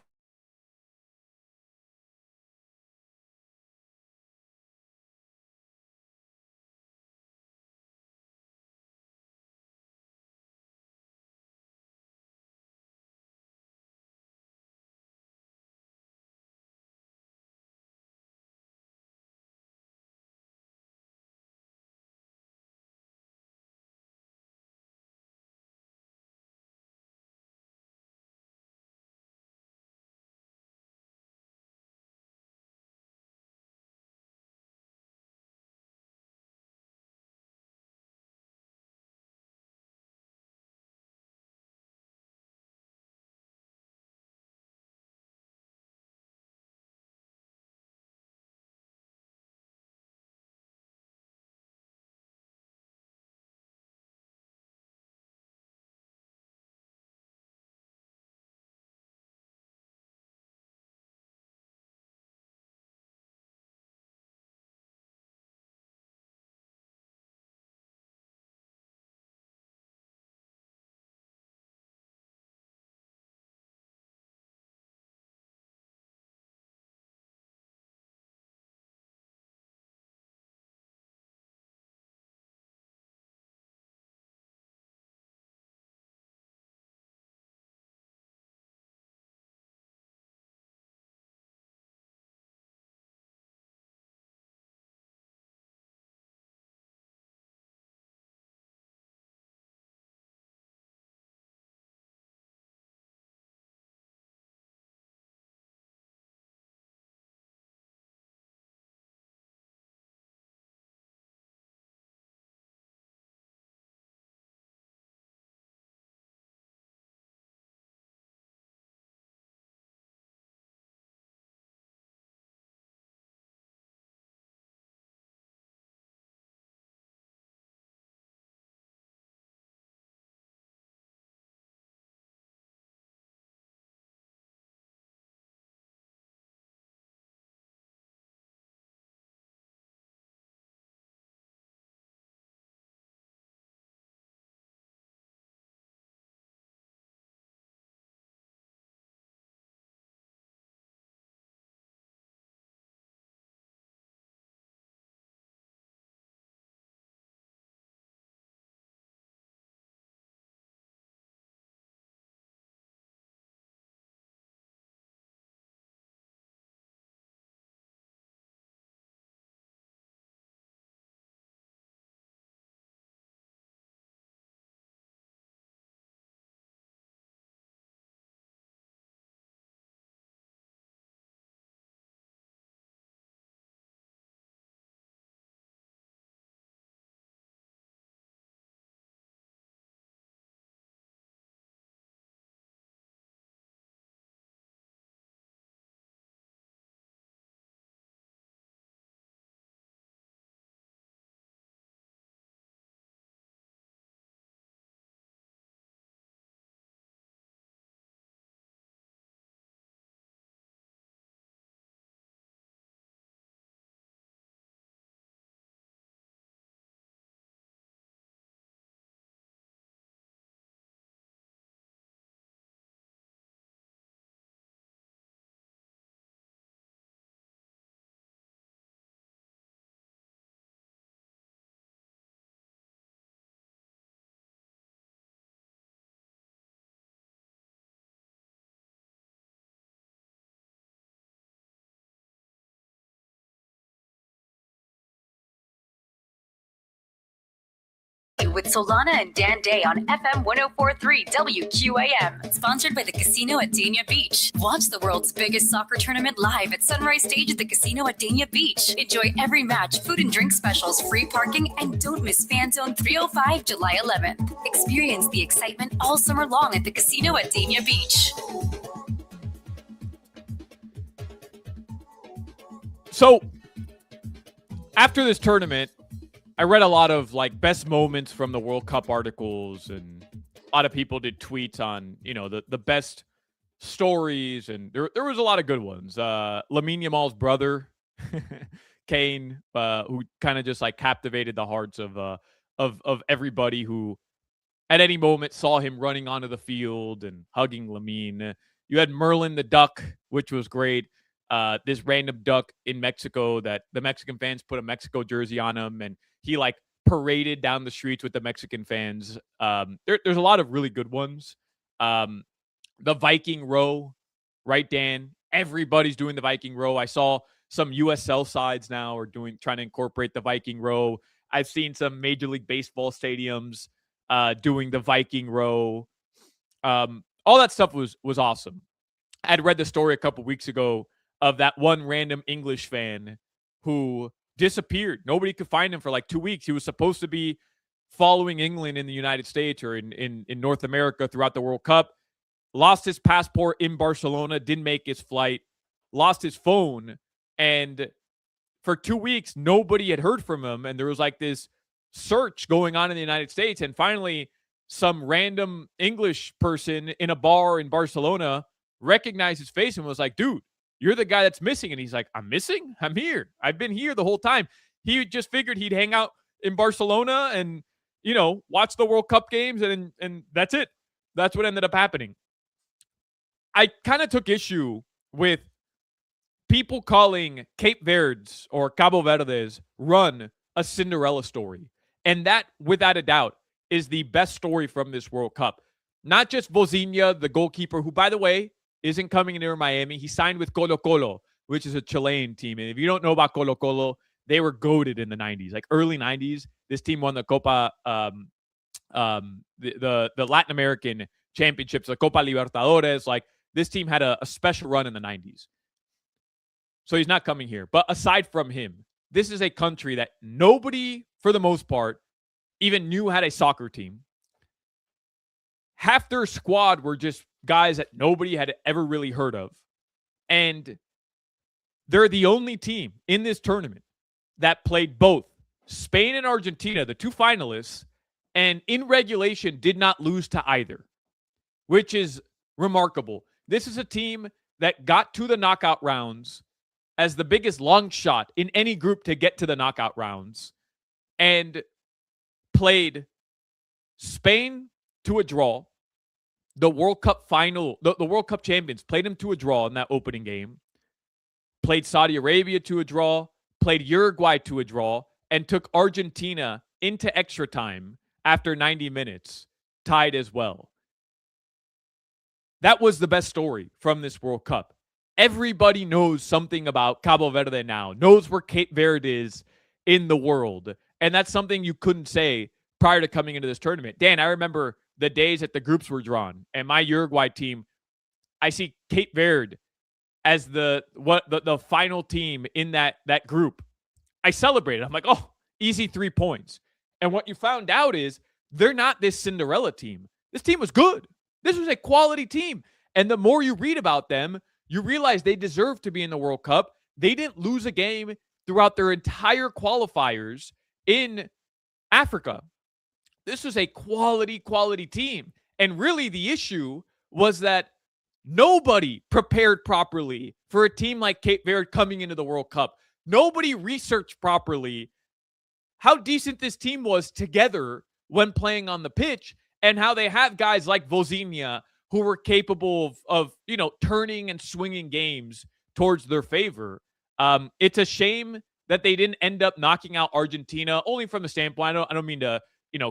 on with Solana and Dan Day on FM 1043 WQAM. Sponsored by the Casino at Dania Beach. Watch the world's biggest soccer tournament live at Sunrise Stage at the Casino at Dania Beach. Enjoy every match, food and drink specials, free parking, and don't miss Fan Zone 305 July 11th. Experience the excitement all summer long at the Casino at Dania Beach. So, after this tournament, I read a lot of like best moments from the World Cup articles, and a lot of people did tweets on, the best stories, and there was a lot of good ones. Lamine Yamal's brother, Kane, who kind of just like captivated the hearts of everybody who at any moment saw him running onto the field and hugging Lamine. You had Merlin the duck, which was great. This random duck in Mexico that the Mexican fans put a Mexico jersey on him, and he like paraded down the streets with the Mexican fans. There's a lot of really good ones. The Viking row, right, Dan? Everybody's doing the Viking row. I saw some USL sides now are trying to incorporate the Viking row. I've seen some Major League Baseball stadiums doing the Viking row. All that stuff was awesome. I'd read the story a couple weeks ago of that one random English fan who disappeared. Nobody could find him for like 2 weeks. He was supposed to be following England in the United States or in North America throughout the World Cup. Lost his passport in Barcelona, didn't make his flight, lost his phone, and for 2 weeks, nobody had heard from him. And there was like this search going on in the United States. And finally, some random English person in a bar in Barcelona recognized his face and was like, dude, you're the guy that's missing. And he's like, I'm missing? I'm here. I've been here the whole time. He just figured he'd hang out in Barcelona and, watch the World Cup games. And that's it. That's what ended up happening. I kind of took issue with people calling Cape Verde's or Cabo Verde's run a Cinderella story. And that, without a doubt, is the best story from this World Cup. Not just Vozinha, the goalkeeper, who, by the way, isn't coming near Miami. He signed with Colo-Colo, which is a Chilean team. And if you don't know about Colo-Colo, they were goated in the 90s, like early 90s. This team won the Copa, the Latin American championships, the Copa Libertadores. Like, this team had a special run in the 90s. So he's not coming here. But aside from him, this is a country that nobody, for the most part, even knew had a soccer team. Half their squad were just guys that nobody had ever really heard of. And they're the only team in this tournament that played both Spain and Argentina, the two finalists, and in regulation did not lose to either, which is remarkable. This is a team that got to the knockout rounds as the biggest long shot in any group to get to the knockout rounds and played Spain to a draw. The World Cup final, the World Cup champions played them to a draw in that opening game, played Saudi Arabia to a draw, played Uruguay to a draw, and took Argentina into extra time after 90 minutes, tied as well. That was the best story from this World Cup. Everybody knows something about Cabo Verde now, knows where Cape Verde is in the world. And that's something you couldn't say prior to coming into this tournament. Dan, I remember the days that the groups were drawn and my Uruguay team, I see Cape Verde as the final team in that group. I celebrated. I'm like, oh, easy 3 points. And what you found out is they're not this Cinderella team. This team was good. This was a quality team. And the more you read about them, you realize they deserve to be in the World Cup. They didn't lose a game throughout their entire qualifiers in Africa. This was a quality team. And really the issue was that nobody prepared properly for a team like Cape Verde coming into the World Cup. Nobody researched properly how decent this team was together when playing on the pitch and how they have guys like Vozinha who were capable of turning and swinging games towards their favor. It's a shame that they didn't end up knocking out Argentina, only from the standpoint, I don't mean to,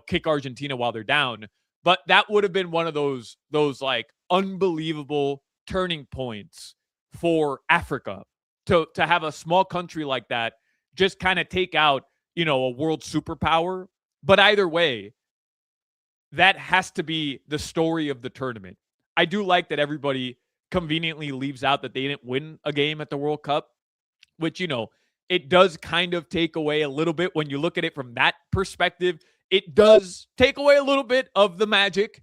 kick Argentina while they're down, but that would have been one of those like unbelievable turning points for Africa to have a small country like that just kind of take out, a world superpower. But either way, that has to be the story of the tournament. I do like that everybody conveniently leaves out that they didn't win a game at the World Cup, which, it does kind of take away a little bit when you look at it from that perspective. It does take away a little bit of the magic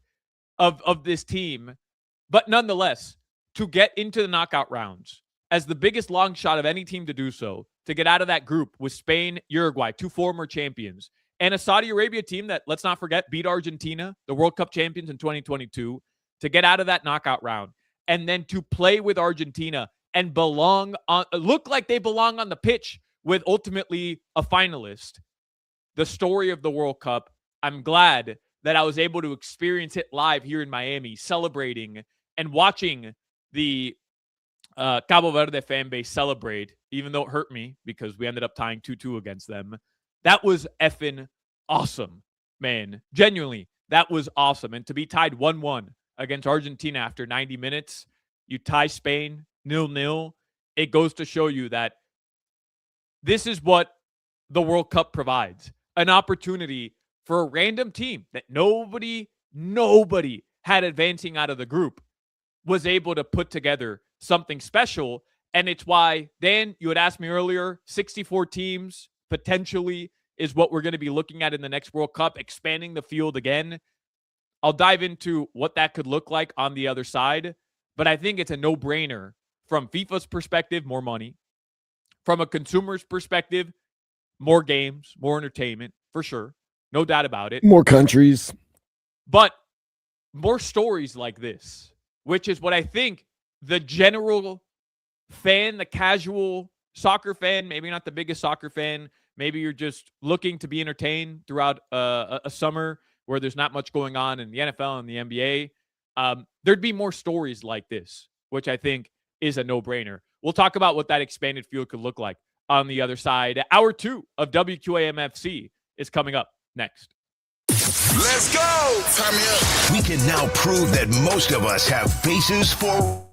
of this team. But nonetheless, to get into the knockout rounds as the biggest long shot of any team to do so, to get out of that group with Spain, Uruguay, two former champions, and a Saudi Arabia team that, let's not forget, beat Argentina, the World Cup champions in 2022, to get out of that knockout round, and then to play with Argentina and look like they belong on the pitch with ultimately a finalist. The story of the World Cup. I'm glad that I was able to experience it live here in Miami, celebrating and watching the Cabo Verde fan base celebrate, even though it hurt me because we ended up tying 2-2 against them. That was effing awesome, man. Genuinely, that was awesome. And to be tied 1-1 against Argentina after 90 minutes, you tie Spain 0-0. It goes to show you that this is what the World Cup provides. An opportunity for a random team that nobody had advancing out of the group was able to put together something special. And it's why, Dan, you had asked me earlier, 64 teams potentially is what we're going to be looking at in the next World Cup, expanding the field again. I'll dive into what that could look like on the other side, but I think it's a no-brainer from FIFA's perspective, more money. From a consumer's perspective, more games, more entertainment, for sure. No doubt about it. More countries. But more stories like this, which is what I think the general fan, the casual soccer fan, maybe not the biggest soccer fan, maybe you're just looking to be entertained throughout a summer where there's not much going on in the NFL and the NBA. There'd be more stories like this, which I think is a no-brainer. We'll talk about what that expanded field could look like on the other side. Hour 2 of WQAM FC is coming up next. Let's go! Turn me up. We can now prove that most of us have faces for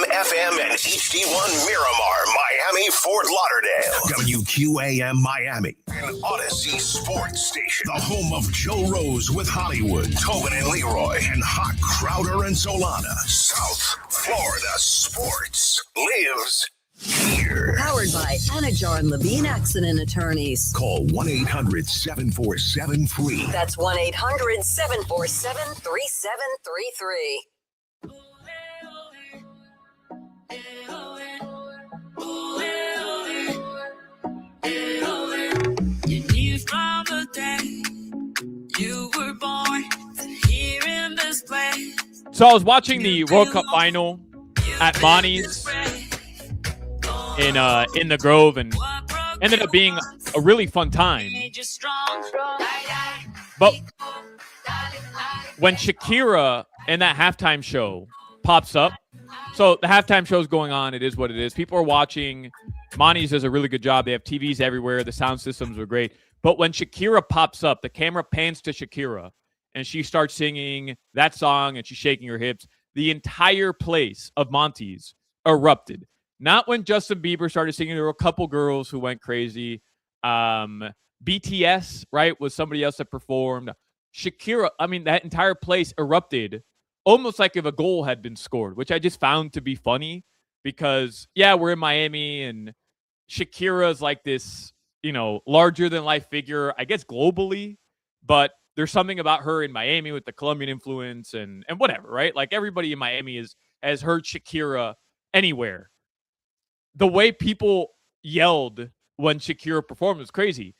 FM and HD1 Miramar, Miami, Fort Lauderdale. WQAM Miami, an Odyssey sports station. The home of Joe Rose with Hollywood, Tobin and Leroy, and Hot Crowder and Solana. South Florida sports lives here. Powered by Anajar and Levine Accident Attorneys. Call 1-800-747-FREE. That's 1-800-747-3733. You knew from the day you were born here in this place. So I was watching the World Cup final at Monty's in the Grove, and ended up being a really fun time. But when Shakira in that halftime show pops up, so the halftime show is going on. It is what it is. People are watching. Monty's does a really good job. They have TVs everywhere. The sound systems are great. But when Shakira pops up, the camera pans to Shakira, and she starts singing that song, and she's shaking her hips. The entire place of Monty's erupted. Not when Justin Bieber started singing. There were a couple girls who went crazy. BTS, right, was somebody else that performed. Shakira, I mean, that entire place erupted almost like if a goal had been scored, which I just found to be funny because, yeah, we're in Miami, and Shakira's like this, larger-than-life figure, I guess globally, but there's something about her in Miami with the Colombian influence and whatever, right? Like, everybody in Miami has heard Shakira anywhere. The way people yelled when Shakira performed was crazy.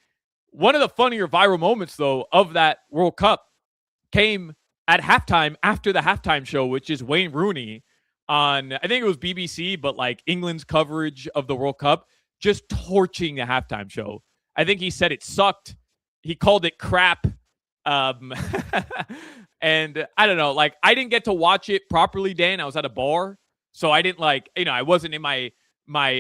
One of the funnier viral moments, though, of that World Cup came at halftime after the halftime show, which is Wayne Rooney on, I think it was BBC, but like England's coverage of the World Cup, just torching the halftime show. I think he said it sucked. He called it crap. And I don't know, like, I didn't get to watch it properly, Dan. I was at a bar, so I didn't I wasn't in my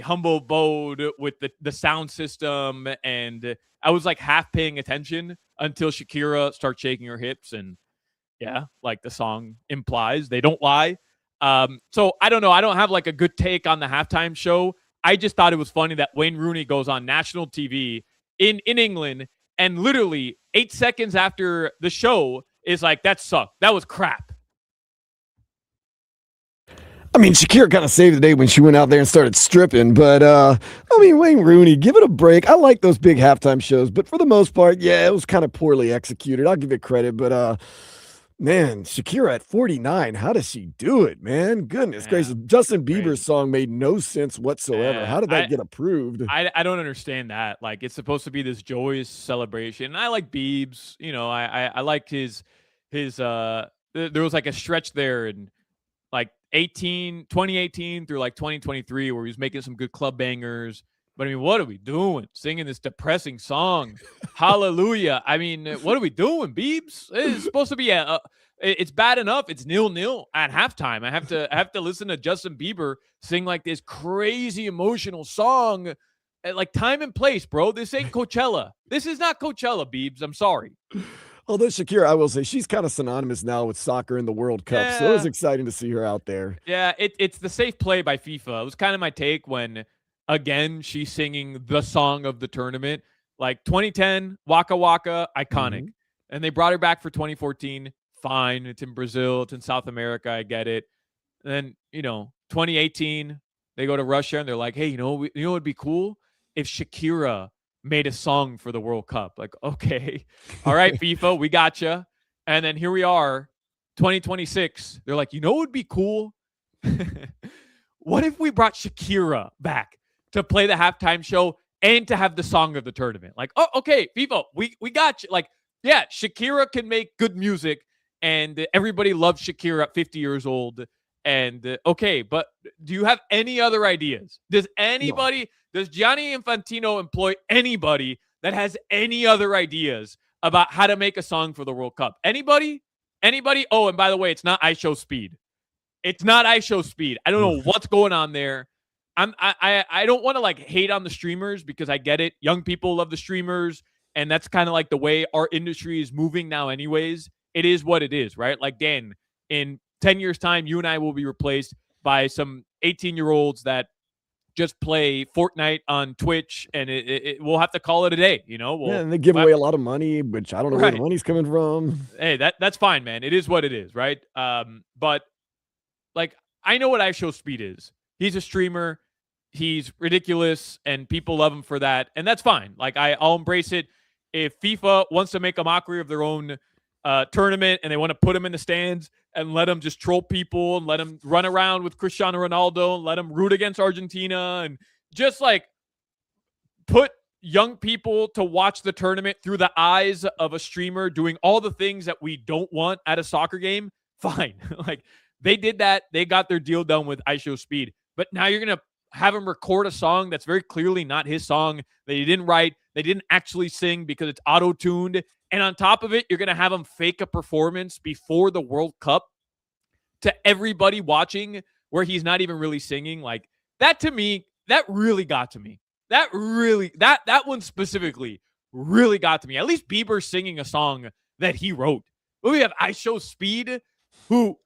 humble abode with the sound system, and I was like half paying attention until Shakira starts shaking her hips, and yeah, like the song implies, they don't lie. So I don't know. I don't have like a good take on the halftime show. I just thought it was funny that Wayne Rooney goes on national TV in England, and literally 8 seconds after the show is like, that sucked. That was crap. I mean, Shakira kind of saved the day when she went out there and started stripping, but Wayne Rooney, give it a break. I like those big halftime shows, but for the most part, yeah, it was kind of poorly executed. I'll give it credit, but man, Shakira at 49, how does she do it, man? Goodness gracious. Justin Bieber's song made no sense whatsoever. How did that get approved? I don't understand that. Like, it's supposed to be this joyous celebration. And I like Biebs. I liked his there was like a stretch there in like 2018 through like 2023 where he was making some good club bangers. But I mean, what are we doing? Singing this depressing song. Hallelujah. I mean, what are we doing, Biebs? It's supposed to be it's bad enough. It's 0-0 at halftime. I have to listen to Justin Bieber sing like this crazy emotional song at like time and place, bro. This ain't Coachella. This is not Coachella, Biebs. I'm sorry. Although Shakira, I will say, she's kind of synonymous now with soccer in the World Cup. So it was exciting to see her out there. Yeah, it's the safe play by FIFA. It was kind of my take when, again, she's singing the song of the tournament. Like 2010, Waka Waka, iconic. Mm-hmm. And they brought her back for 2014. Fine. It's in Brazil. It's in South America. I get it. And then, 2018, they go to Russia and they're like, hey, what would be cool? If Shakira made a song for the World Cup. Like, okay. All right, FIFA, we gotcha. And then here we are, 2026. They're like, what would be cool? What if we brought Shakira back to play the halftime show and to have the song of the tournament? Like, oh, okay, FIFA, we got you. Like, yeah, Shakira can make good music, and everybody loves Shakira at 50 years old. And okay, but do you have any other ideas? Does Gianni Infantino employ anybody that has any other ideas about how to make a song for the World Cup? Anybody? Oh, and by the way, it's not iShowSpeed. It's not iShowSpeed. I don't know what's going on there. I don't want to like hate on the streamers because I get it. Young people love the streamers, and that's kind of like the way our industry is moving now anyways. It is what it is, right? Like, Dan, in 10 years' time, you and I will be replaced by some 18-year-olds that just play Fortnite on Twitch, and we'll have to call it a day. And they give away a lot of money, which I don't know where the Right. money's coming from. Hey, that's fine, man. It is what it is, right? But like, I know what IShowSpeed is. He's a streamer. He's ridiculous, and people love him for that, and that's fine. Like, I'll embrace it. If FIFA wants to make a mockery of their own tournament and they want to put him in the stands and let him just troll people and let him run around with Cristiano Ronaldo and let him root against Argentina and just like put young people to watch the tournament through the eyes of a streamer doing all the things that we don't want at a soccer game, fine. Like, they did that. They got their deal done with IShowSpeed. But now you're going to have him record a song that's very clearly not his song, that he didn't write, they didn't actually sing because it's auto-tuned. And on top of it, you're going to have him fake a performance before the World Cup to everybody watching where he's not even really singing. Like, that to me, that really got to me. That one specifically really got to me. At least Bieber singing a song that he wrote. But we have IShowSpeed, who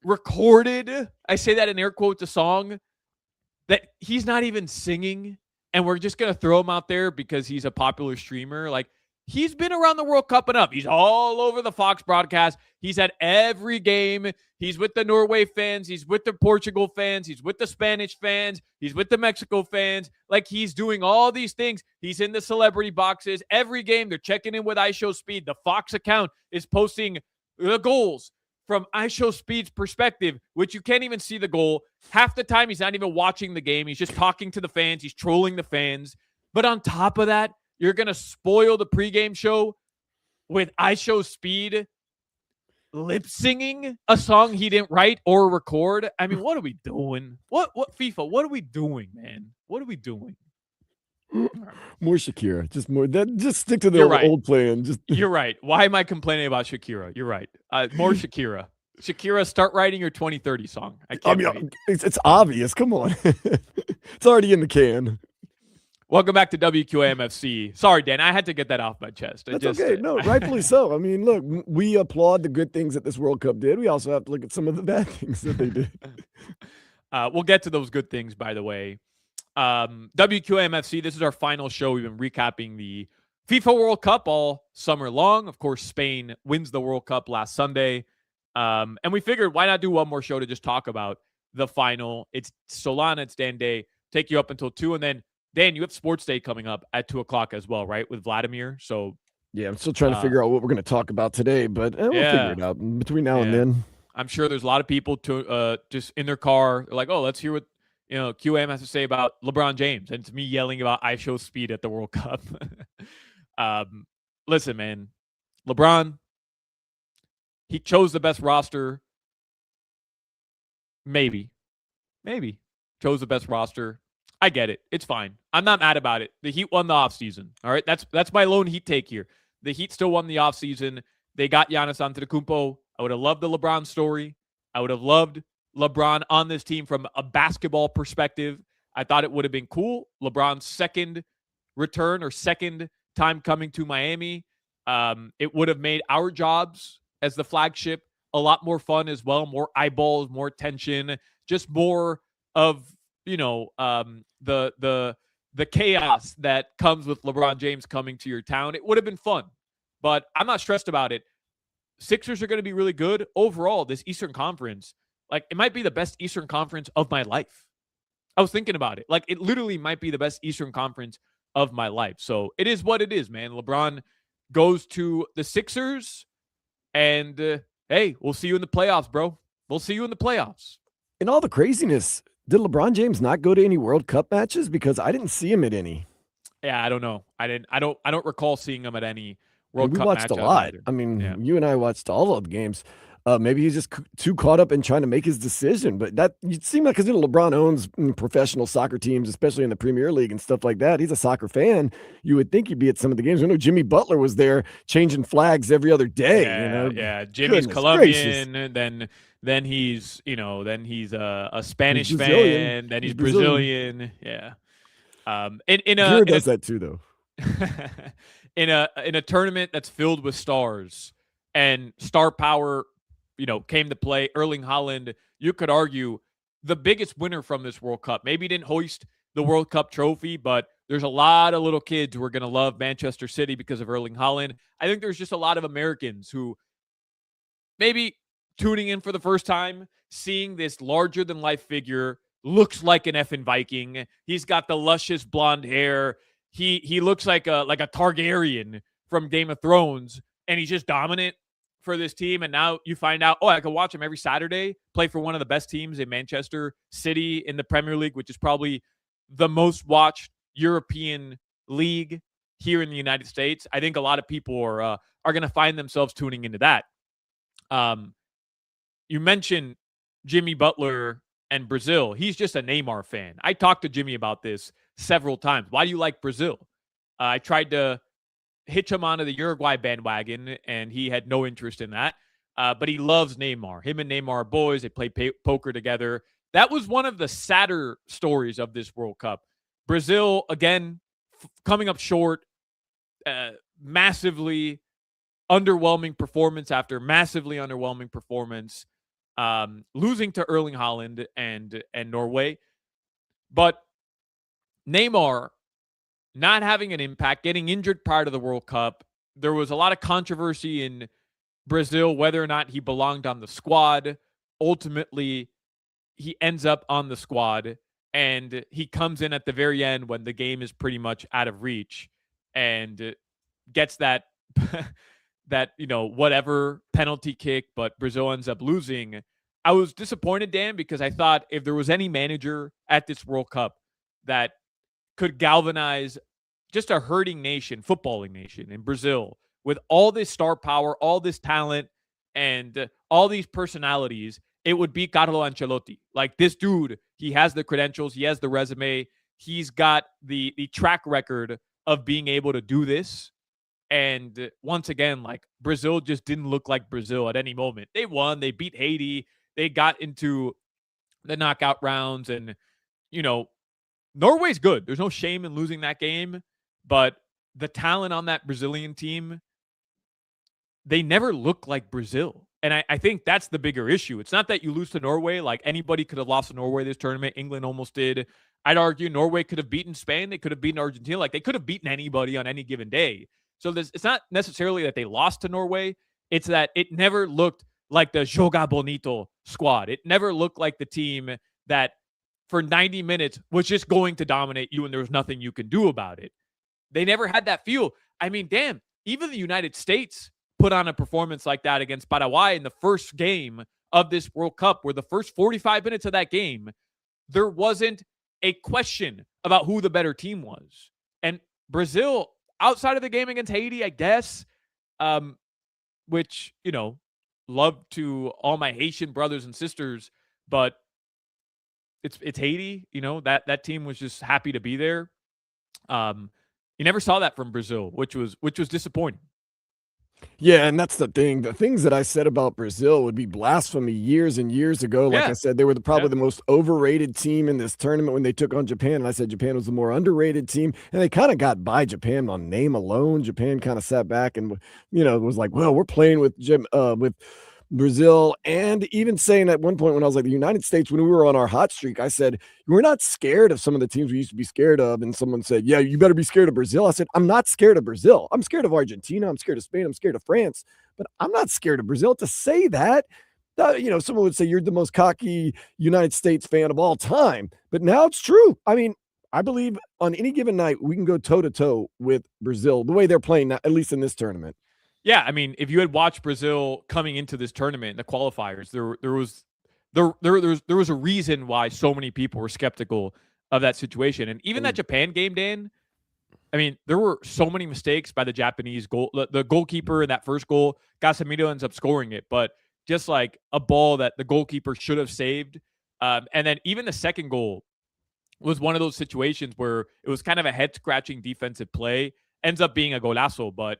recorded, I say that in air quotes, a song that he's not even singing, and we're just going to throw him out there because he's a popular streamer. Like, he's been around the World Cup enough. He's all over the Fox broadcast. He's at every game. He's with the Norway fans. He's with the Portugal fans. He's with the Spanish fans. He's with the Mexico fans. Like, he's doing all these things. He's in the celebrity boxes. Every game, they're checking in with IShowSpeed. The Fox account is posting the goals from IShowSpeed's perspective, which you can't even see the goal. Half the time, he's not even watching the game. He's just talking to the fans. He's trolling the fans. But on top of that, you're going to spoil the pregame show with IShowSpeed lip singing a song he didn't write or record. I mean, what are we doing? What FIFA? What are we doing, man? What are we doing? More Shakira, just stick to the old plan. You're right. Why am I complaining about Shakira? You're right. More Shakira. Shakira, start writing your 2030 song. I mean, it's obvious. Come on, it's already in the can. Welcome back to WQAM FC. Sorry, Dan, I had to get that off my chest. That's okay. No, rightfully so. I mean, look, we applaud the good things that this World Cup did. We also have to look at some of the bad things that they did. We'll get to those good things, by the way. WQAM FC, this is our final show. We've been recapping the FIFA World Cup all summer long. Of course, Spain wins the World Cup last Sunday. And we figured, why not do one more show to just talk about the final? It's Solana, it's Dan Day. Take you up until 2, and then Dan, you have Sports Day coming up at 2 o'clock as well, right? With Vladimir. So yeah, I'm still trying to figure out what we're going to talk about today, but we'll figure it out between now and then. I'm sure there's a lot of people just in their car, like, oh, let's hear what QAM has to say about LeBron James, and it's me yelling about IShowSpeed at the World Cup. Listen, man, LeBron, he chose the best roster. Maybe chose the best roster. I get it. It's fine. I'm not mad about it. The Heat won the offseason. All right. That's my lone Heat take here. The Heat still won the offseason. They got Giannis Antetokounmpo. I would have loved the LeBron story. I would have loved LeBron on this team from a basketball perspective. I thought it would have been cool. LeBron's second return or second time coming to Miami. It would have made our jobs as the flagship a lot more fun as well. More eyeballs, more attention, just more of the chaos that comes with LeBron James coming to your town. It would have been fun, but I'm not stressed about it. Sixers are going to be really good overall. This Eastern Conference, like, it might be the best Eastern Conference of my life. I was thinking about it. Like, it literally might be the best Eastern Conference of my life. So it is what it is, man. LeBron goes to the Sixers, and hey, we'll see you in the playoffs, bro. We'll see you in the playoffs. In all the craziness, did LeBron James not go to any World Cup matches? Because I didn't see him at any. Yeah, I don't know. I don't recall seeing him at any World Cup matches. We watched a lot. I mean, you and I watched all of the games. Maybe he's just too caught up in trying to make his decision. But that it seemed like, because LeBron owns professional soccer teams, especially in the Premier League and stuff like that. He's a soccer fan. You would think he'd be at some of the games. I know Jimmy Butler was there changing flags every other day. Yeah. Jimmy's Colombian, and then he's a Spanish fan. Then he's Brazilian. Yeah. Kira does that too, though. in a tournament that's filled with stars and star power, came to play. Erling Haaland, you could argue, the biggest winner from this World Cup. Maybe he didn't hoist the World Cup trophy, but there's a lot of little kids who are going to love Manchester City because of Erling Haaland. I think there's just a lot of Americans who maybe tuning in for the first time, seeing this larger than life figure, looks like an effing Viking. He's got the luscious blonde hair. He looks like a Targaryen from Game of Thrones, and he's just dominant for this team. And now you find out, I can watch him every Saturday play for one of the best teams in Manchester City in the Premier League, which is probably the most watched European league here in the United States. I think a lot of people are going to find themselves tuning into that. You mentioned Jimmy Butler and Brazil. He's just a Neymar fan. I talked to Jimmy about this several times. Why do you like Brazil? I tried to hitch him onto the Uruguay bandwagon, and he had no interest in that. But he loves Neymar. Him and Neymar are boys. They play poker together. That was one of the sadder stories of this World Cup. Brazil, again, coming up short, massively underwhelming performance after massively underwhelming performance, losing to Erling Haaland and Norway. But Neymar not having an impact, getting injured prior to the World Cup. There was a lot of controversy in Brazil whether or not he belonged on the squad. Ultimately, he ends up on the squad, and he comes in at the very end when the game is pretty much out of reach and gets that whatever penalty kick, but Brazil ends up losing. I was disappointed, Dan, because I thought if there was any manager at this World Cup that could galvanize just a hurting nation, footballing nation in Brazil, with all this star power, all this talent, and all these personalities, it would be Carlo Ancelotti. Like, this dude, he has the credentials, he has the resume, he's got the track record of being able to do this. And once again, like, Brazil just didn't look like Brazil at any moment. They won, they beat Haiti, they got into the knockout rounds, and Norway's good. There's no shame in losing that game, but the talent on that Brazilian team, they never look like Brazil. And I think that's the bigger issue. It's not that you lose to Norway. Like, anybody could have lost to Norway this tournament. England almost did. I'd argue Norway could have beaten Spain. They could have beaten Argentina. Like, they could have beaten anybody on any given day. So it's not necessarily that they lost to Norway. It's that it never looked like the Joga Bonito squad. It never looked like the team that for 90 minutes was just going to dominate you and there was nothing you can do about it. They never had that feel. I mean, damn, even the United States put on a performance like that against Paraguay in the first game of this World Cup, where the first 45 minutes of that game, there wasn't a question about who the better team was. And Brazil, outside of the game against Haiti, I guess, which, love to all my Haitian brothers and sisters, but it's Haiti, that team was just happy to be there. You never saw that from Brazil, which was disappointing. Yeah, and that's the thing. The things that I said about Brazil would be blasphemy years and years ago. Like I said, they were probably the most overrated team in this tournament when they took on Japan. And I said Japan was the more underrated team. And they kind of got by Japan on name alone. Japan kind of sat back and, was like, well, we're playing with Brazil. And even saying at one point when I was like, the United States, when we were on our hot streak, I said, we're not scared of some of the teams we used to be scared of. And someone said, yeah, you better be scared of Brazil. I said, I'm not scared of Brazil. I'm scared of Argentina. I'm scared of Spain. I'm scared of France. But I'm not scared of Brazil. To say that, someone would say you're the most cocky United States fan of all time. But now it's true. I mean, I believe on any given night, we can go toe-to-toe with Brazil, the way they're playing now, at least in this tournament. Yeah, I mean, if you had watched Brazil coming into this tournament, the qualifiers, there was a reason why so many people were skeptical of that situation. And even that Japan game, Dan, I mean, there were so many mistakes by the Japanese goal. The goalkeeper in that first goal, Casemiro ends up scoring it, but just like a ball that the goalkeeper should have saved. And then even the second goal was one of those situations where it was kind of a head-scratching defensive play, ends up being a golazo, but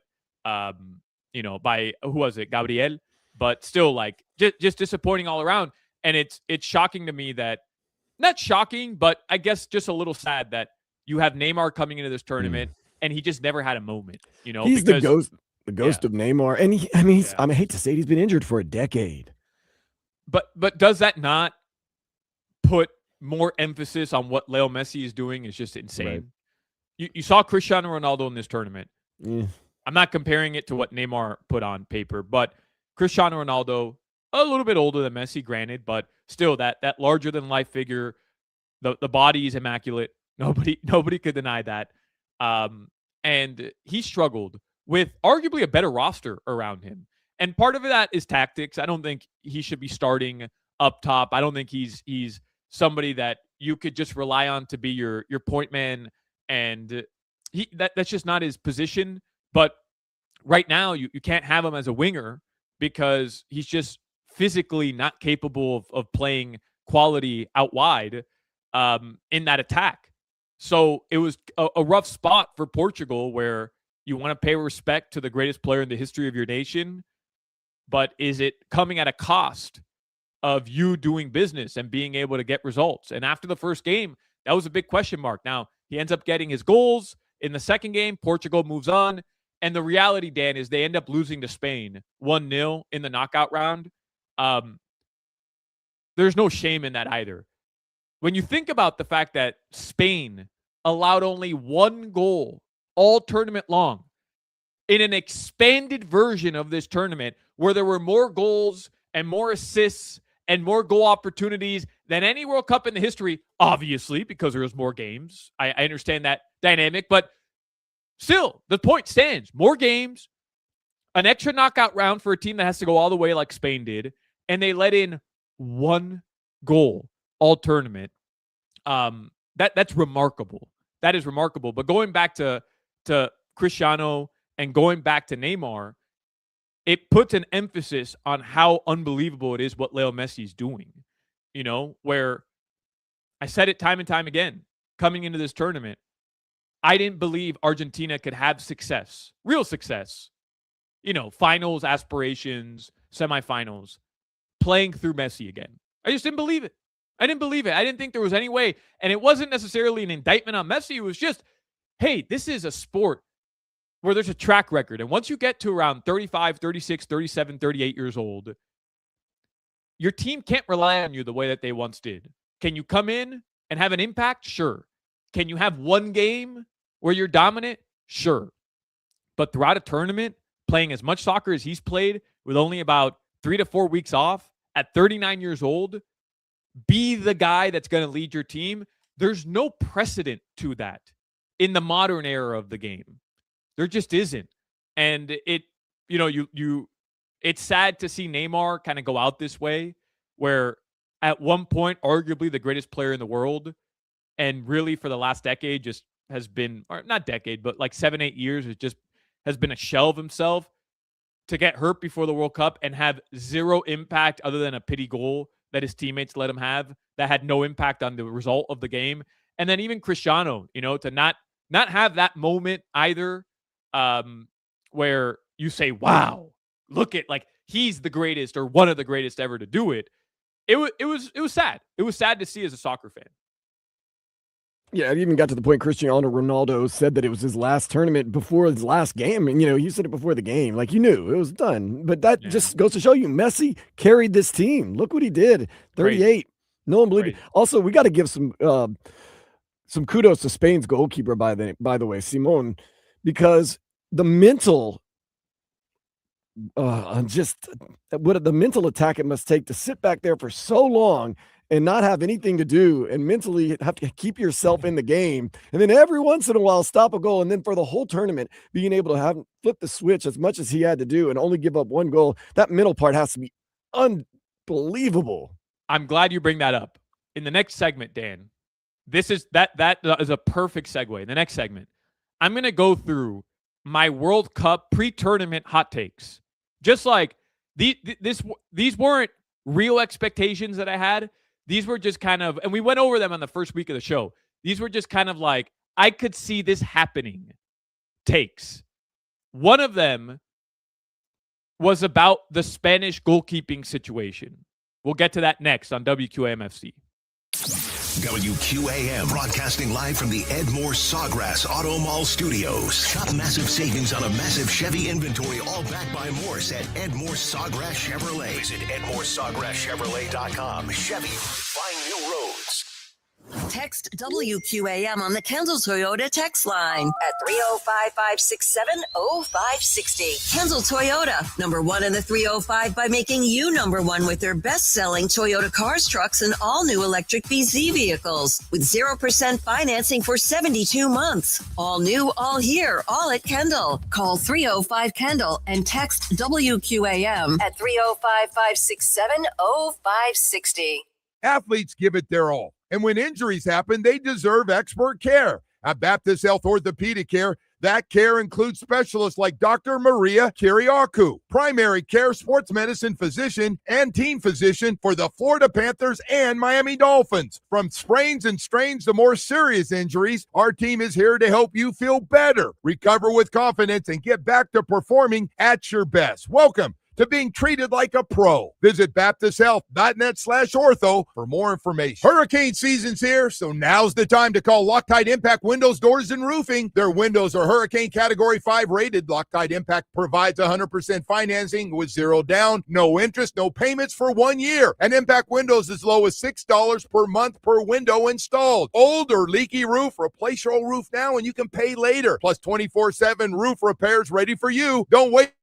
by who was it, Gabriel? But still, like, just disappointing all around. And it's shocking to me that, not shocking, but I guess just a little sad that you have Neymar coming into this tournament and he just never had a moment. He's the ghost of Neymar, and I hate to say it, he's been injured for a decade. But does that not put more emphasis on what Leo Messi is doing is just insane. Right. You saw Cristiano Ronaldo in this tournament. Yeah. I'm not comparing it to what Neymar put on paper, but Cristiano Ronaldo, a little bit older than Messi, granted, but still that larger than life figure. The body is immaculate. Nobody could deny that. And he struggled with arguably a better roster around him. And part of that is tactics. I don't think he should be starting up top. I don't think he's somebody that you could just rely on to be your point man. And that's just not his position. But right now, you can't have him as a winger because he's just physically not capable of playing quality out wide in that attack. So it was a rough spot for Portugal where you want to pay respect to the greatest player in the history of your nation, but is it coming at a cost of you doing business and being able to get results? And after the first game, that was a big question mark. Now, he ends up getting his goals. In the second game, Portugal moves on. And the reality, Dan, is they end up losing to Spain 1-0 in the knockout round. There's no shame in that either. When you think about the fact that Spain allowed only one goal all tournament long in an expanded version of this tournament where there were more goals and more assists and more goal opportunities than any World Cup in the history, obviously, because there was more games. I understand that dynamic, but still, the point stands. More games, an extra knockout round for a team that has to go all the way like Spain did, and they let in one goal all tournament. That's remarkable. That is remarkable. But going back to Cristiano and going back to Neymar, it puts an emphasis on how unbelievable it is what Leo Messi's doing. You know, where I said it time and time again, coming into this tournament, I didn't believe Argentina could have success, real success, you know, finals, aspirations, semifinals, playing through Messi again. I just didn't believe it. I didn't think there was any way. And it wasn't necessarily an indictment on Messi. It was just, hey, this is a sport where there's a track record. And once you get to around 35, 36, 37, 38 years old, your team can't rely on you the way that they once did. Can you come in and have an impact? Sure. Can you have one game where you're dominant? Sure. But throughout a tournament, playing as much soccer as he's played with only about 3 to 4 weeks off at 39 years old, be the guy that's going to lead your team. There's no precedent to that in the modern era of the game. There just isn't. And it's sad to see Neymar kind of go out this way, where at one point, arguably the greatest player in the world, and really for the last decade just has been, or not decade, but like 7-8 years, it just has been a shell of himself, to get hurt before the World Cup and have zero impact other than a pity goal that his teammates let him have that had no impact on the result of the game. And then even Cristiano, you know, to not have that moment either, where you say, wow, look at, like, he's the greatest or one of the greatest ever to do it. It was sad. It was sad to see as a soccer fan. Yeah, it even got to the point Cristiano Ronaldo said that it was his last tournament before his last game. And, you know, he said it before the game. Like, you knew it was done. But that just goes to show you Messi carried this team. Look what he did. 38. Crazy. No one believed it. Also, we got to give some kudos to Spain's goalkeeper, by the way, Simon, because the mental what the mental attack it must take to sit back there for so long and not have anything to do and mentally have to keep yourself in the game. And then every once in a while, stop a goal. And then for the whole tournament, being able to flip the switch as much as he had to do and only give up one goal, that mental part has to be unbelievable. I'm glad you bring that up. In the next segment, Dan, that is a perfect segue. In the next segment, I'm going to go through my World Cup pre-tournament hot takes. Just like these weren't real expectations that I had. These were just kind of, and we went over them on the first week of the show. These were just kind of like, I could see this happening takes. One of them was about the Spanish goalkeeping situation. We'll get to that next on WQAM FC. WQAM, broadcasting live from the Ed Moore Sawgrass Auto Mall Studios. Shop massive savings on a massive Chevy inventory, all backed by Morse at Ed Moore Sawgrass Chevrolet. Visit EdMooreSawgrassChevrolet.com. Chevy, find new roads. Text WQAM on the Kendall Toyota text line at 305-567-0560. Kendall Toyota, #1 in the 305 by making you #1 with their best-selling Toyota cars, trucks, and all-new electric BZ vehicles with 0% financing for 72 months. All new, all here, all at Kendall. Call 305-KENDALL and text WQAM at 305-567-0560. Athletes give it their all, and when injuries happen, they deserve expert care. At Baptist Health Orthopedic Care, that care includes specialists like Dr. Maria Kiriakou, primary care sports medicine physician and team physician for the Florida Panthers and Miami Dolphins. From sprains and strains to more serious injuries, our team is here to help you feel better, recover with confidence, and get back to performing at your best. Welcome to being treated like a pro. Visit BaptistHealth.net/ortho for more information. Hurricane season's here, so now's the time to call Loctite Impact Windows, Doors, and Roofing. Their windows are Hurricane Category 5 rated. Loctite Impact provides 100% financing with 0 down, no interest, no payments for 1 year. And Impact Windows as low as $6 per month per window installed. Old or leaky roof, replace your old roof now and you can pay later. Plus 24/7 roof repairs ready for you. Don't wait.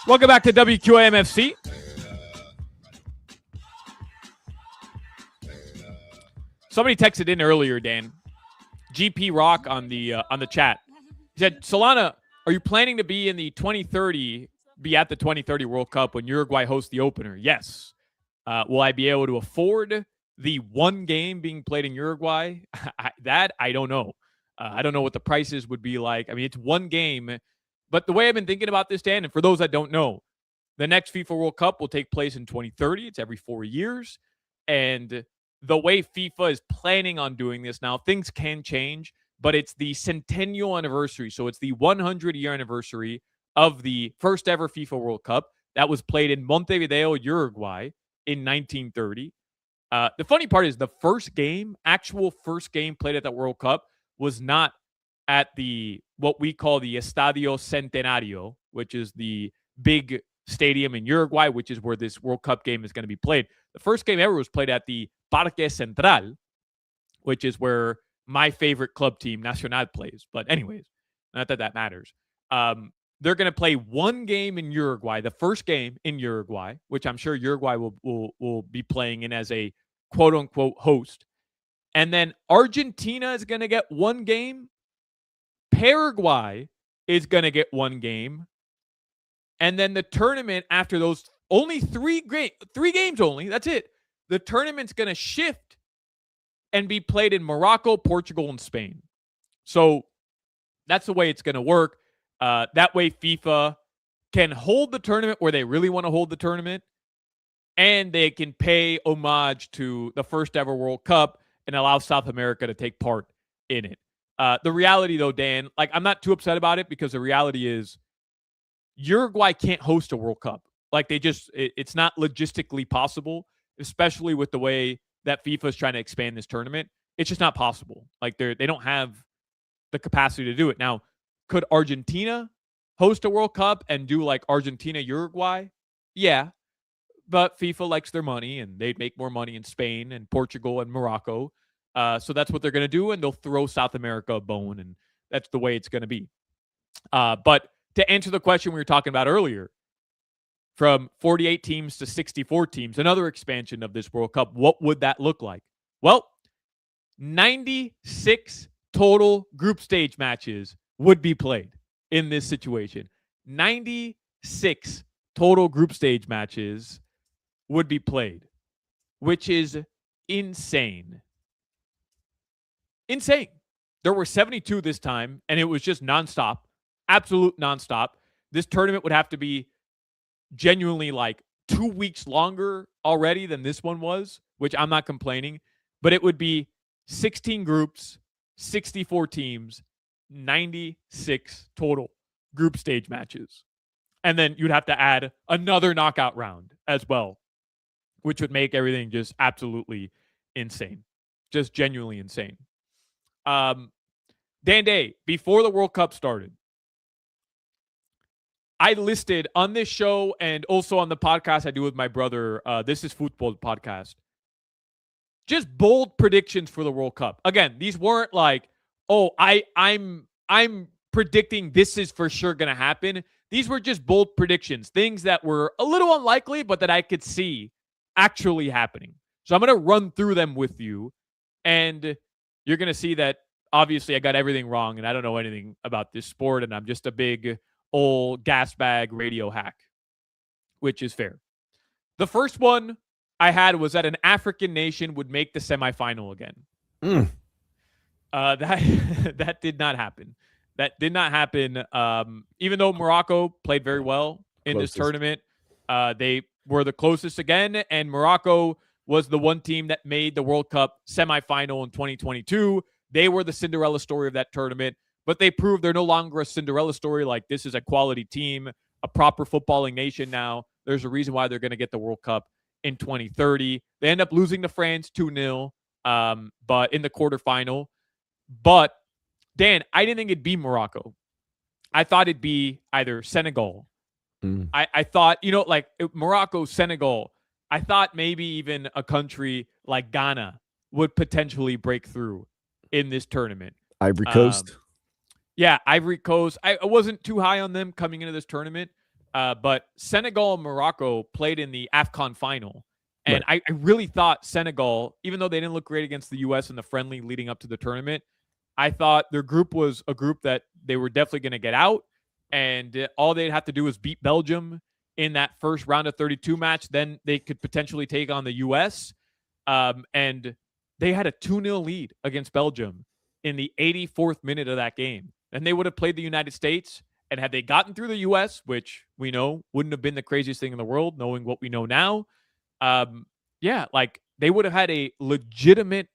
Welcome back to WQAM FC. Somebody texted in earlier, Dan. GP Rock on the chat. He said, Solana, are you planning to be at the 2030 World Cup when Uruguay hosts the opener? Yes. Will I be able to afford the one game being played in Uruguay? I don't know. I don't know what the prices would be like. I mean, it's one game. But the way I've been thinking about this, Dan, and for those that don't know, the next FIFA World Cup will take place in 2030. It's every 4 years. And the way FIFA is planning on doing this now, things can change, but it's the centennial anniversary. So it's the 100-year anniversary of the first ever FIFA World Cup that was played in Montevideo, Uruguay in 1930. The funny part is the actual first game played at that World Cup was not at what we call the Estadio Centenario, which is the big stadium in Uruguay, which is where this World Cup game is going to be played. The first game ever was played at the Parque Central, which is where my favorite club team, Nacional, plays. But anyways, not that that matters. They're going to play one game in Uruguay, the first game in Uruguay, which I'm sure Uruguay will be playing in as a quote-unquote host. And then Argentina is going to get one game. Paraguay is going to get one game. And then the tournament after those, only three games only, that's it. The tournament's going to shift and be played in Morocco, Portugal, and Spain. So that's the way it's going to work. That way FIFA can hold the tournament where they really want to hold the tournament, and they can pay homage to the first ever World Cup and allow South America to take part in it. The reality, though, Dan, I'm not too upset about it because the reality is Uruguay can't host a World Cup. It's not logistically possible, especially with the way that FIFA is trying to expand this tournament. It's just not possible. They don't have the capacity to do it. Now, could Argentina host a World Cup and do Argentina-Uruguay? Yeah, but FIFA likes their money, and they'd make more money in Spain and Portugal and Morocco. So that's what they're going to do, and they'll throw South America a bone, and that's the way it's going to be. But to answer the question we were talking about earlier, from 48 teams to 64 teams, another expansion of this World Cup, what would that look like? Well, 96 total group stage matches would be played in this situation. 96 total group stage matches would be played, which is insane. Insane. There were 72 this time, and it was just nonstop, absolute nonstop. This tournament would have to be genuinely 2 weeks longer already than this one was, which I'm not complaining, but it would be 16 groups, 64 teams, 96 total group stage matches. And then you'd have to add another knockout round as well, which would make everything just absolutely insane. Just genuinely insane. Dan Day, before the World Cup started, I listed on this show and also on the podcast I do with my brother, This is Football podcast, just bold predictions for the World Cup. Again, these weren't I'm predicting this is for sure going to happen. These were just bold predictions, things that were a little unlikely, but that I could see actually happening. So I'm going to run through them with you, and you're going to see that obviously I got everything wrong, and I don't know anything about this sport, and I'm just a big old gas bag radio hack, which is fair. The first one I had was that an African nation would make the semifinal again. That did not happen. That did not happen. Even though Morocco played very well in this tournament, they were the closest again, and Morocco was the one team that made the World Cup semifinal in 2022. They were the Cinderella story of that tournament, but they proved they're no longer a Cinderella story. This is a quality team, a proper footballing nation now. There's a reason why they're going to get the World Cup in 2030. They end up losing to France 2-0, but in the quarterfinal. But, Dan, I didn't think it'd be Morocco. I thought it'd be either Senegal. I thought, Morocco, Senegal, I thought maybe even a country like Ghana would potentially break through in this tournament. Ivory Coast. Yeah, Ivory Coast. I wasn't too high on them coming into this tournament, but Senegal and Morocco played in the AFCON final. And I really thought Senegal, even though they didn't look great against the U.S. in the friendly leading up to the tournament, I thought their group was a group that they were definitely going to get out. And all they'd have to do was beat Belgium in that first round of 32 match. Then they could potentially take on the U.S. And they had a 2-0 lead against Belgium in the 84th minute of that game. And they would have played the United States. And had they gotten through the U.S., which we know wouldn't have been the craziest thing in the world, knowing what we know now, like they would have had a legitimate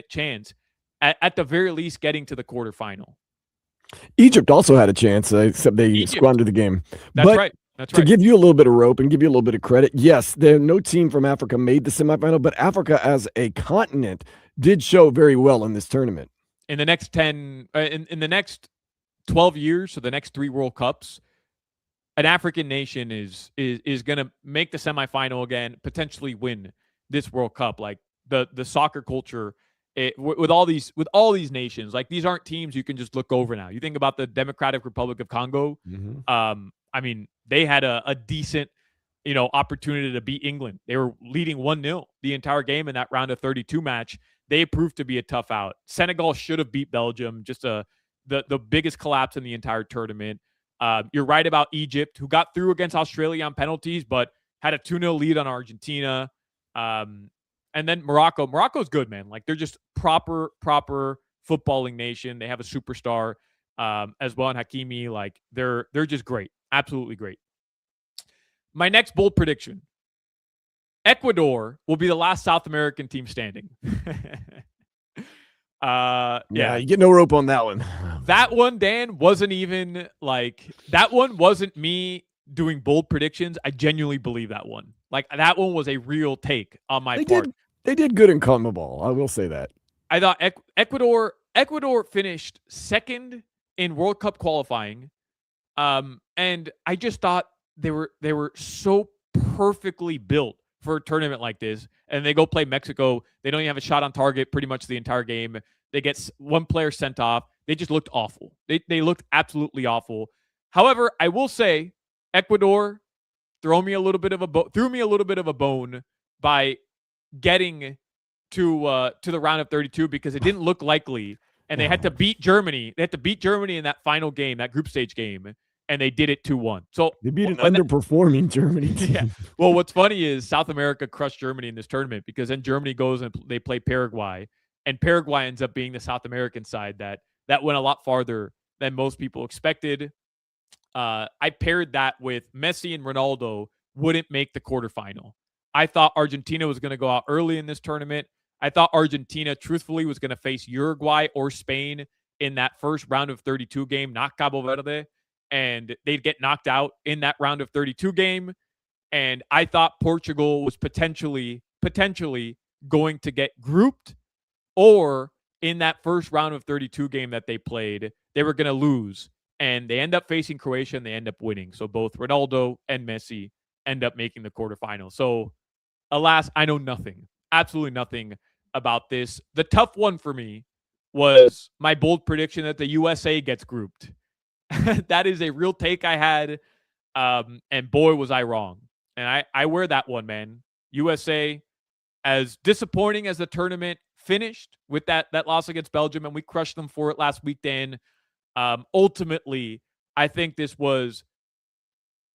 chance at the very least getting to the quarterfinal. Egypt also had a chance, except they squandered the game. That's right. To give you a little bit of rope and give you a little bit of credit, yes, no team from Africa made the semifinal, but Africa as a continent did show very well in this tournament. In the next in the next 12 years, so the next 3 World Cups, an African nation is going to make the semifinal again, potentially win this World Cup. Like the soccer culture with all these nations, like these aren't teams you can just look over now. You think about the Democratic Republic of Congo. Mm-hmm. I mean, they had a decent, opportunity to beat England. They were leading 1-0 the entire game in that round of 32 match. They proved to be a tough out. Senegal should have beat Belgium. Just the biggest collapse in the entire tournament. You're right about Egypt, who got through against Australia on penalties, but had a 2-0 lead on Argentina. And then Morocco. Morocco's good, man. Like they're just proper footballing nation. They have a superstar as well in Hakimi. Like they're just great. Absolutely great. My next bold prediction. Ecuador will be the last South American team standing. Yeah, you get no rope on that one. That one, Dan, wasn't even that one wasn't me doing bold predictions. I genuinely believe that one. Like that one was a real take on my part. They did good in CONMEBOL. I will say that. I thought Ecuador finished second in World Cup qualifying. And I just thought they were so perfectly built for a tournament like this. And they go play Mexico. They don't even have a shot on target pretty much the entire game. They get one player sent off. They just looked awful. They looked absolutely awful. However, I will say Ecuador threw me a little bit of a bone by getting to the round of 32 because it didn't look likely, and they had to beat Germany. They had to beat Germany in that final game, that group stage game, and they did it 2-1. So they beat an underperforming Germany team. Yeah. Well, what's funny is South America crushed Germany in this tournament because then Germany goes and they play Paraguay, and Paraguay ends up being the South American side that went a lot farther than most people expected. I paired that with Messi and Ronaldo wouldn't make the quarterfinal. I thought Argentina was going to go out early in this tournament. I thought Argentina, truthfully, was going to face Uruguay or Spain in that first round of 32 game, not Cabo Verde, and they'd get knocked out in that round of 32 game. And I thought Portugal was potentially going to get grouped, or in that first round of 32 game that they played, they were going to lose. And they end up facing Croatia and they end up winning. So both Ronaldo and Messi end up making the quarterfinal. So alas, I know nothing, absolutely nothing about this. The tough one for me was my bold prediction that the USA gets grouped. That is a real take I had. And boy, was I wrong. And I wear that one, man. USA, as disappointing as the tournament finished with that loss against Belgium, and we crushed them for it last week, Dan. Ultimately, I think this was,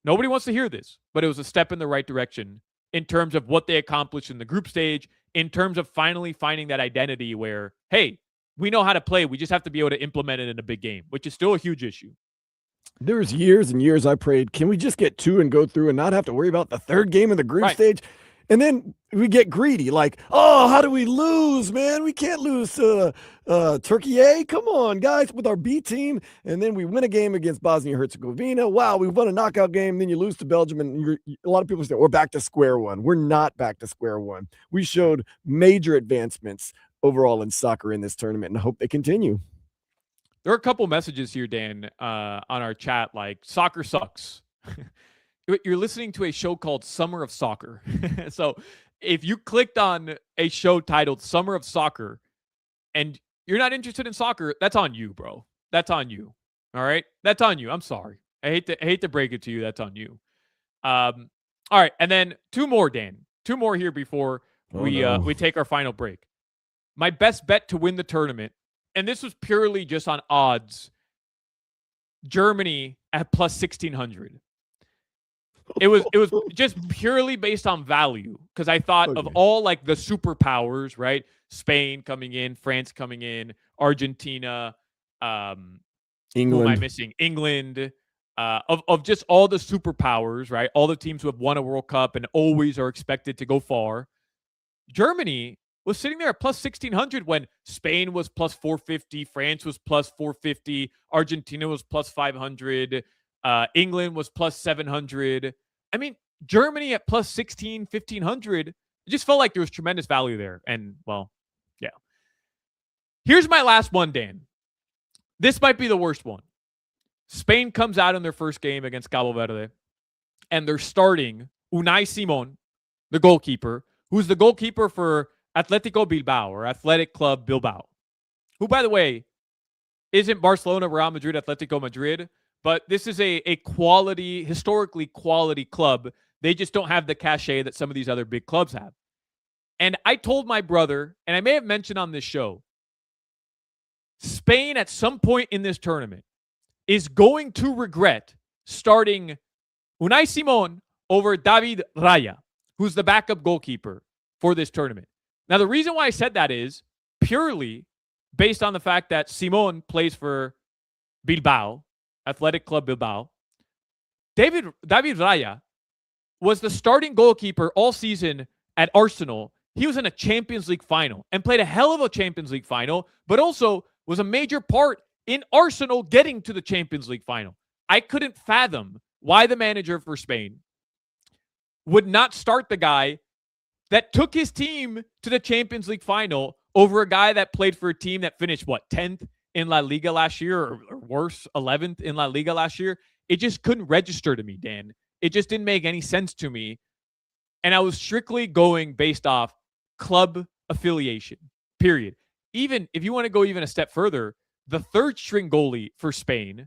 nobody wants to hear this, but it was a step in the right direction in terms of what they accomplished in the group stage, in terms of finally finding that identity where, hey, we know how to play. We just have to be able to implement it in a big game, which is still a huge issue. There's years and years I prayed, can we just get 2 and go through and not have to worry about the third game of the group stage? And then we get greedy, like, oh, how do we lose, man? We can't lose to Turkey A. Come on, guys, with our B team. And then we win a game against Bosnia-Herzegovina. Wow, we won a knockout game. Then you lose to Belgium. And a lot of people say, we're back to square one. We're not back to square one. We showed major advancements overall in soccer in this tournament, and I hope they continue. There are a couple messages here, Dan, on our chat, like, soccer sucks. you're listening to a show called Summer of Soccer. So if you clicked on a show titled Summer of Soccer and you're not interested in soccer, that's on you, bro. That's on you. All right? That's on you. I'm sorry. I hate to break it to you. That's on you. All right, and then two more, Dan. Two more here before we take our final break. My best bet to win the tournament, and this was purely just on odds. Germany at plus 1600. It was just purely based on value because I thought of all like the superpowers, right? Spain coming in, France coming in, Argentina, England. Who am I missing? England. Of just all the superpowers, right? All the teams who have won a World Cup and always are expected to go far. Germany was sitting there at plus 1600 when Spain was plus 450, France was plus 450, Argentina was plus 500, England was plus 700. I mean, Germany at plus 1500, it just felt like there was tremendous value there. And, well, yeah. Here's my last one, Dan. This might be the worst one. Spain comes out in their first game against Cabo Verde, and they're starting Unai Simon, the goalkeeper, who's the goalkeeper for Atletico Bilbao or Athletic Club Bilbao, who, by the way, isn't Barcelona, Real Madrid, Atletico Madrid, but this is a quality, historically quality club. They just don't have the cachet that some of these other big clubs have. And I told my brother, and I may have mentioned on this show, Spain at some point in this tournament is going to regret starting Unai Simon over David Raya, who's the backup goalkeeper for this tournament. Now, the reason why I said that is purely based on the fact that Simon plays for Bilbao, Athletic Club Bilbao. David Raya was the starting goalkeeper all season at Arsenal. He was in a Champions League final and played a hell of a Champions League final, but also was a major part in Arsenal getting to the Champions League final. I couldn't fathom why the manager for Spain would not start the guy that took his team to the Champions League final over a guy that played for a team that finished, 10th in La Liga last year or worse, 11th in La Liga last year. It just couldn't register to me, Dan. It just didn't make any sense to me. And I was strictly going based off club affiliation, period. Even if you want to go even a step further, the third string goalie for Spain,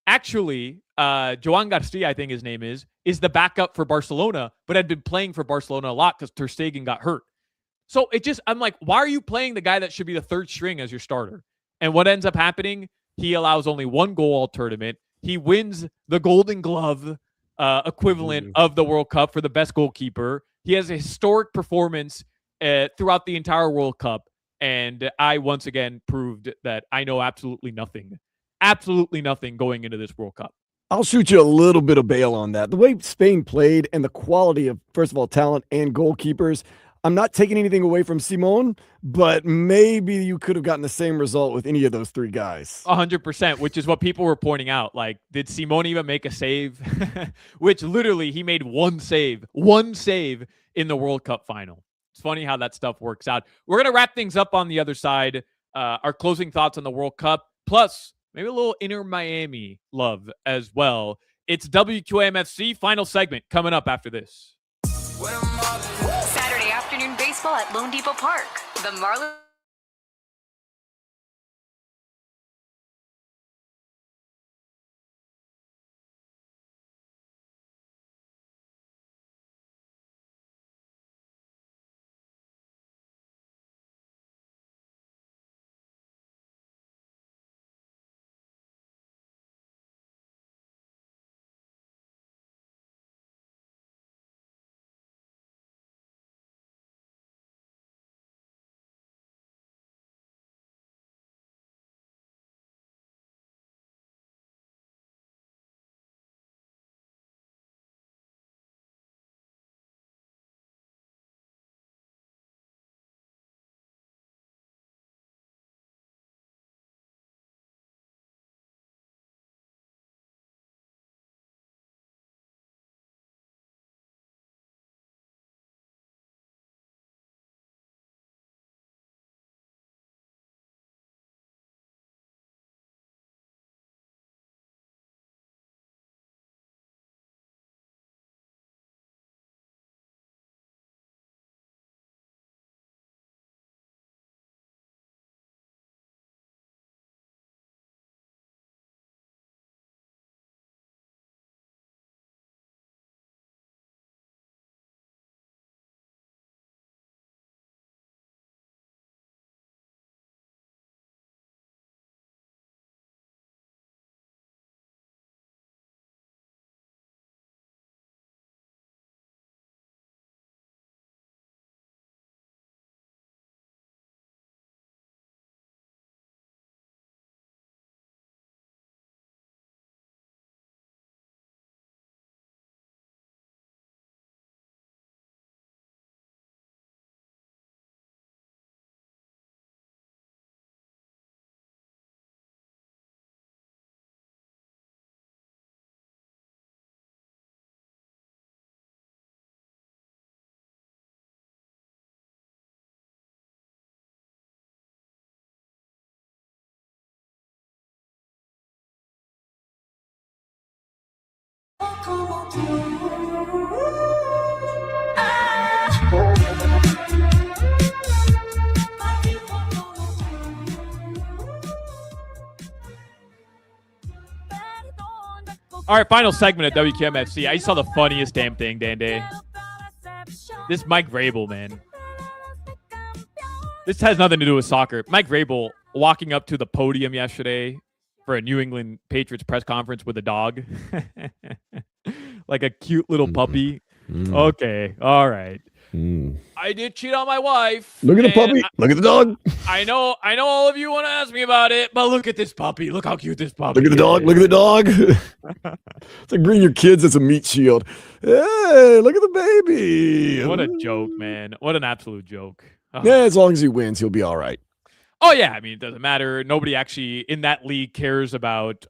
actually, Joan Garcia, I think his name is the backup for Barcelona, but had been playing for Barcelona a lot because Ter Stegen got hurt. So I'm like, why are you playing the guy that should be the third string as your starter? And what ends up happening, he allows only one goal all tournament. He wins the Golden Glove equivalent of the World Cup for the best goalkeeper. He has a historic performance throughout the entire World Cup. And I once again proved that I know absolutely nothing going into this World Cup. I'll shoot you a little bit of bail on that. The way Spain played and the quality of, first of all, talent and goalkeepers, I'm not taking anything away from Simon, but maybe you could have gotten the same result with any of those three guys. 100%, which is what people were pointing out. Like, did Simon even make a save? Which literally he made one save in the World Cup final. It's funny how that stuff works out. We're going to wrap things up on the other side. Our closing thoughts on the World Cup, plus maybe a little Inter Miami love as well. It's WQAM FC final segment coming up after this. Saturday afternoon baseball at Lone Depot Park. The Marlins All right, final segment of WQMFC. I saw the funniest damn thing, Dan Day. This Mike Vrabel, man. This has nothing to do with soccer. Mike Vrabel walking up to the podium yesterday for a New England Patriots press conference with a dog. Like a cute little puppy. Okay, all right. I did cheat on my wife. Look at the puppy. Look at the dog. I know all of you want to ask me about it, but look at this puppy. Look how cute this puppy Look at the dog. is. Look at the dog. It's like bring your kids as a meat shield. Hey, look at the baby. What a joke, man. What an absolute joke. Oh. Yeah, as long as he wins, he'll be all right. Oh, yeah. I mean, it doesn't matter. Nobody actually in that league cares about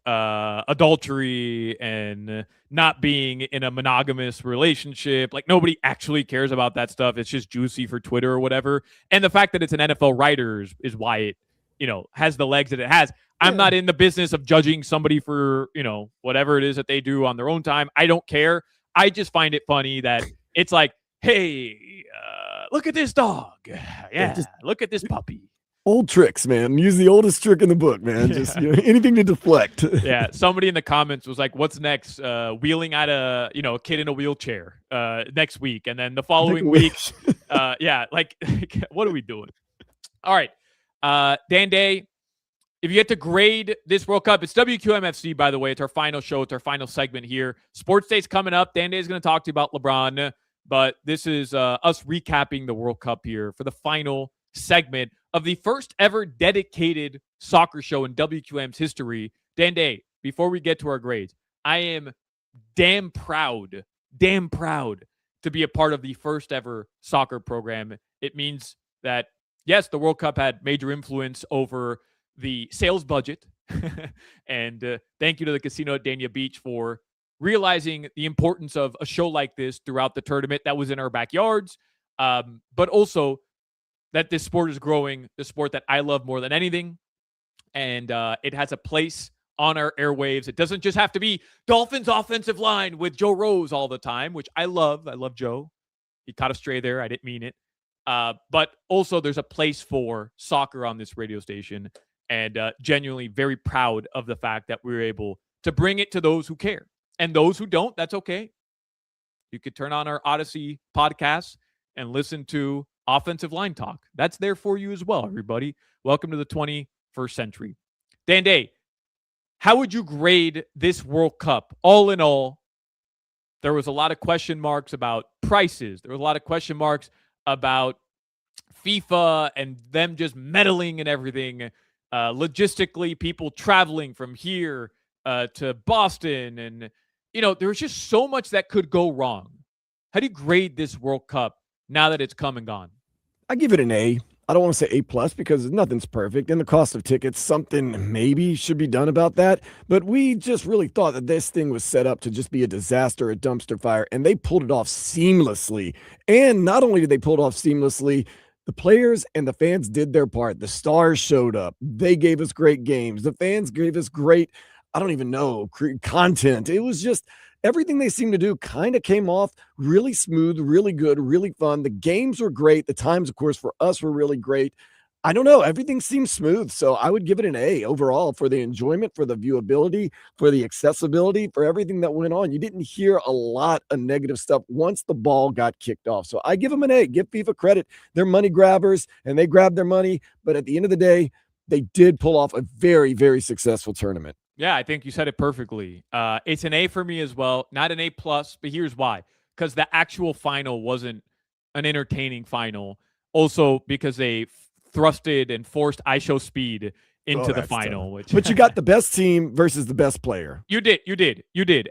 adultery and not being in a monogamous relationship. Like, nobody actually cares about that stuff. It's just juicy for Twitter or whatever. And the fact that it's an NFL writer is why it, has the legs that it has. I'm not in the business of judging somebody for, whatever it is that they do on their own time. I don't care. I just find it funny that it's like, hey, look at this dog. Yeah, look at this puppy. Old tricks, man. Use the oldest trick in the book, man. Just anything to deflect. Yeah. Somebody in the comments was like, "What's next? Wheeling out a kid in a wheelchair next week, and then the following week, like what are we doing?" All right, Dan Day. If you get to grade this World Cup, it's WQMFC, by the way. It's our final show. It's our final segment here. Sports Day's coming up. Dan Day is going to talk to you about LeBron, but this is us recapping the World Cup here for the final segment of the first ever dedicated soccer show in WQAM's history. Dan Day, before we get to our grades, I am damn proud to be a part of the first ever soccer program. It means that, yes, the World Cup had major influence over the sales budget. And thank you to the Casino at Dania Beach for realizing the importance of a show like this throughout the tournament that was in our backyards, but also that this sport is growing, the sport that I love more than anything. And it has a place on our airwaves. It doesn't just have to be Dolphins offensive line with Joe Rose all the time, which I love. I love Joe. He caught a stray there. I didn't mean it. But also there's a place for soccer on this radio station. And genuinely very proud of the fact that we were able to bring it to those who care. And those who don't, that's okay. You could turn on our Odyssey podcast and listen to Offensive Line Talk. That's there for you as well, everybody. Welcome to the 21st century. Dan Day, how would you grade this World Cup? All in all, there was a lot of question marks about prices. There was a lot of question marks about FIFA and them just meddling and everything. Logistically, people traveling from here to Boston. And, there was just so much that could go wrong. How do you grade this World Cup now that it's come and gone? I give it an A. I don't want to say A+ because nothing's perfect. And the cost of tickets, something maybe should be done about that. But we just really thought that this thing was set up to just be a disaster, a dumpster fire. And they pulled it off seamlessly. And not only did they pull it off seamlessly, the players and the fans did their part. The stars showed up. They gave us great games. The fans gave us great, I don't even know, content. It was just everything they seemed to do kind of came off really smooth, really good, really fun. The games were great. The times, of course, for us were really great. I don't know. Everything seems smooth. So I would give it an A overall for the enjoyment, for the viewability, for the accessibility, for everything that went on. You didn't hear a lot of negative stuff once the ball got kicked off. So I give them an A. Give FIFA credit. They're money grabbers and they grabbed their money. But at the end of the day, they did pull off a very, very successful tournament. Yeah, I think you said it perfectly. It's an A for me as well. Not an A+, but here's why. Because the actual final wasn't an entertaining final. Also because they thrusted and forced IShowSpeed into the final. But you got the best team versus the best player. You did.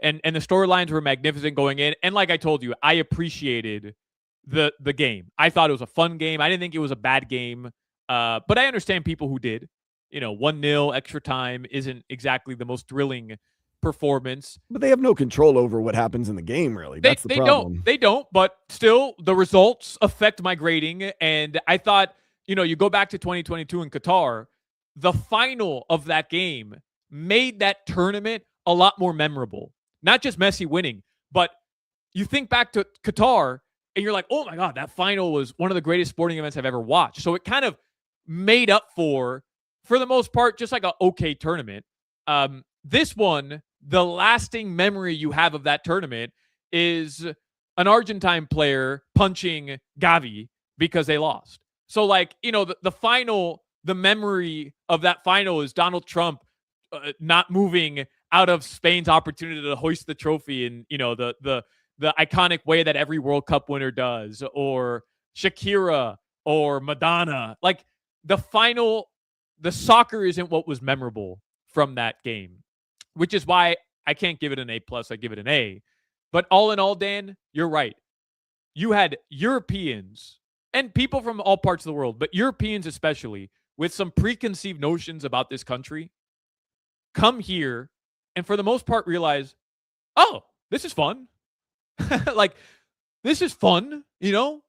And the storylines were magnificent going in. And like I told you, I appreciated the game. I thought it was a fun game. I didn't think it was a bad game. But I understand people who did. 1-0 extra time isn't exactly the most thrilling performance. But they have no control over what happens in the game, really. That's the problem. They don't, but still the results affect my grading. And I thought, you go back to 2022 in Qatar, the final of that game made that tournament a lot more memorable. Not just Messi winning, But you think back to Qatar and you're like, oh my God, that final was one of the greatest sporting events I've ever watched. So it kind of made up for the most part, just like an okay tournament. This one, the lasting memory you have of that tournament is an Argentine player punching Gavi because they lost. So, like, you know, the final, the memory of that final is Donald Trump not moving out of Spain's opportunity to hoist the trophy in, you know, the iconic way that every World Cup winner does, or Shakira or Madonna. Like, the final, the soccer isn't what was memorable from that game, which is why I can't give it an A+. I give it an A. But all in all, Dan, you're right. You had Europeans and people from all parts of the world, but Europeans especially, with some preconceived notions about this country, come here and for the most part realize, oh, this is fun. Like, this is fun, you know?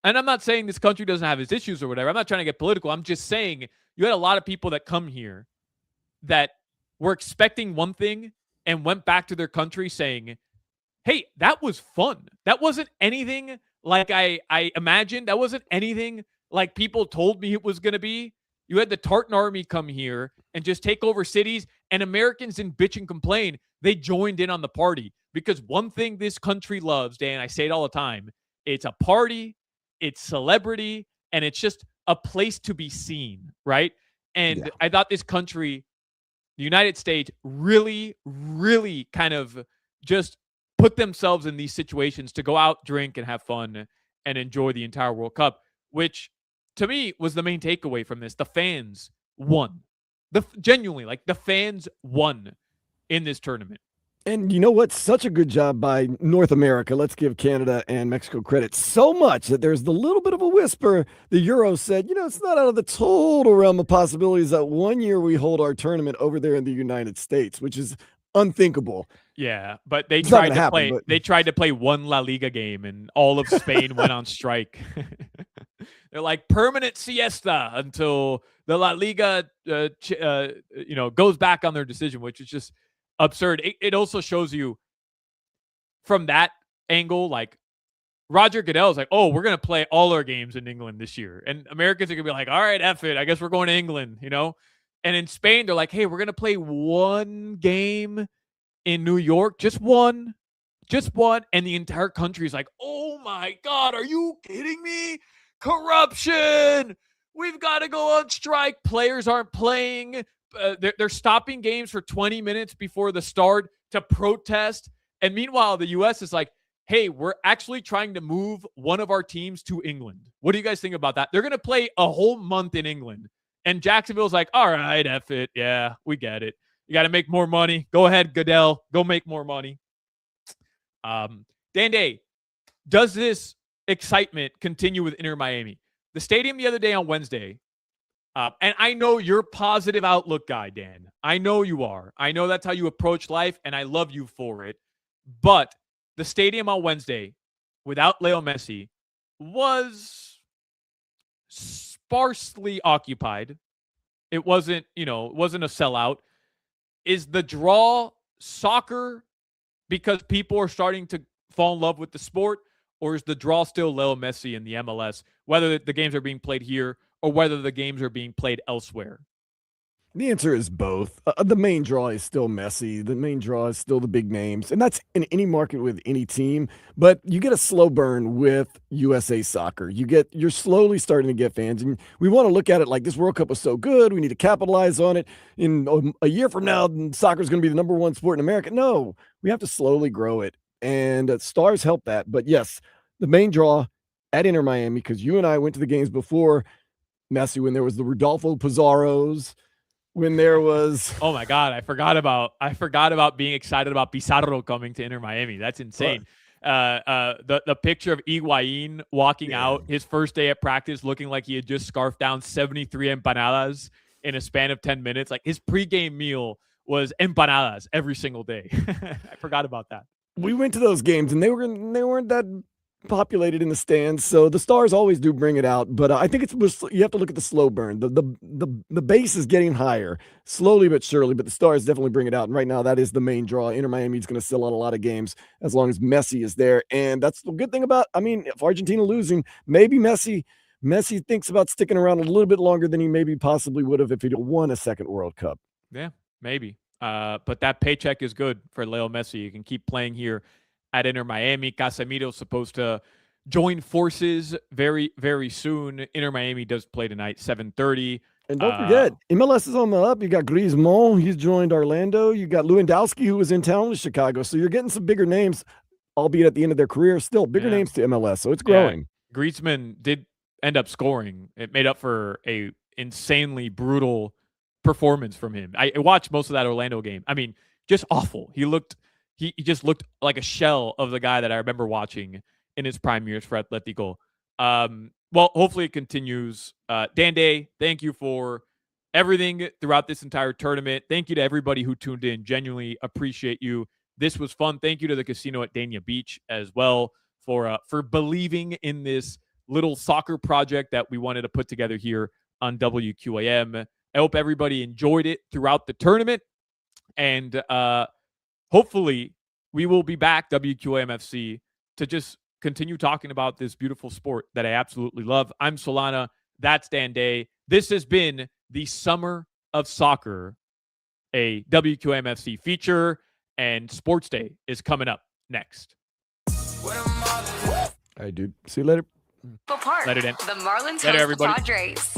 And I'm not saying this country doesn't have its issues or whatever. I'm not trying to get political. I'm just saying you had a lot of people that come here that were expecting one thing and went back to their country saying, hey, that was fun. That wasn't anything like I imagined. That wasn't anything like people told me it was going to be. You had the Tartan Army come here and just take over cities, and Americans didn't bitch and complain. They joined in on the party, because one thing this country loves, Dan, I say it all the time, it's a party, it's celebrity, and it's just a place to be seen, right? And I thought this country, the United States, really, really kind of just put themselves in these situations to go out, drink, and have fun and enjoy the entire World Cup, which to me was the main takeaway from this. The fans won. Genuinely, like, the fans won in this tournament. And you know what? Such a good job by North America. Let's give Canada and Mexico credit so much that there's the little bit of a whisper. The Euros said, you know, it's not out of the total realm of possibilities that one year we hold our tournament over there in the United States, which is unthinkable. Yeah, but they It's not tried gonna to happen, play. but- They tried to play one La Liga game, and all of Spain went on strike. They're like, permanent siesta until the La Liga, goes back on their decision, which is just absurd. It also shows you from that angle, like, Roger Goodell is like, oh, we're gonna play all our games in England this year, and Americans are gonna be like, all right, F it, I guess we're going to England, you know. And in Spain, they're like, hey, we're gonna play one game in New York, just one, and the entire country is like, oh my God, are you kidding me? Corruption! We've got to go on strike. Players aren't playing. They're stopping games for 20 minutes before the start to protest. And meanwhile, the U.S. is like, hey, we're actually trying to move one of our teams to England. What do you guys think about that? They're going to play a whole month in England. And Jacksonville's like, all right, F it. Yeah, we get it. You got to make more money. Go ahead, Goodell. Go make more money. Dan Day, does this excitement continue with Inter Miami? The stadium the other day on Wednesday, and I know you're positive outlook guy, Dan. I know you are. I know that's how you approach life, and I love you for it. But the stadium on Wednesday, without Leo Messi, was sparsely occupied. It wasn't, it wasn't a sellout. Is the draw soccer because people are starting to fall in love with the sport, or is the draw still Leo Messi in the MLS, whether the games are being played here or whether the games are being played elsewhere? The answer is both. The main draw is still Messi. The main draw is still the big names, and that's in any market with any team. But you get a slow burn with USA Soccer. You're slowly starting to get fans, and we want to look at it like this World Cup was so good. We need to capitalize on it. In a year from now, soccer is going to be the number one sport in America. No, we have to slowly grow it, and stars help that. But yes, the main draw at Inter Miami, because you and I went to the games before Messi when there was the Rodolfo Pizarros. When there was, oh my God, I forgot about being excited about Pizarro coming to Inter Miami. That's insane. The picture of Higuain walking out his first day at practice, looking like he had just scarfed down 73 empanadas in a span of 10 minutes. Like, his pregame meal was empanadas every single day. I forgot about that. We went to those games and they weren't that populated in the stands, so the Stars always do bring it out. But I think you have to look at the slow burn. The base is getting higher, slowly but surely. But the Stars definitely bring it out, and right now that is the main draw. Inter Miami is going to sell out a lot of games as long as Messi is there, and that's the good thing about. I mean, if Argentina losing, maybe Messi thinks about sticking around a little bit longer than he maybe possibly would have if he'd won a second World Cup. Yeah, maybe. But that paycheck is good for Leo Messi. You can keep playing here at Inter Miami. Casemiro's supposed to join forces very, very soon. Inter Miami does play tonight, 7:30. And don't forget, MLS is on the up. You got Griezmann, he's joined Orlando. You got Lewandowski, who was in town with Chicago. So you're getting some bigger names, albeit at the end of their career, still bigger names to MLS. So it's growing. Yeah, Griezmann did end up scoring. It made up for a insanely brutal performance from him. I watched most of that Orlando game. I mean, just awful. He just looked like a shell of the guy that I remember watching in his prime years for Atletico. Well, hopefully it continues. Dan Day, thank you for everything throughout this entire tournament. Thank you to everybody who tuned in. Genuinely appreciate you. This was fun. Thank you to the casino at Dania Beach as well for believing in this little soccer project that we wanted to put together here on WQAM. I hope everybody enjoyed it throughout the tournament. And hopefully we will be back, WQAM-FC, to just continue talking about this beautiful sport that I absolutely love. I'm Solana. That's Dan Day. This has been the Summer of Soccer, a WQAM-FC feature, and Sports Day is coming up next. All right, dude. See you later. Park, Later, Dan. the Marlins Later, host everybody. the Padres.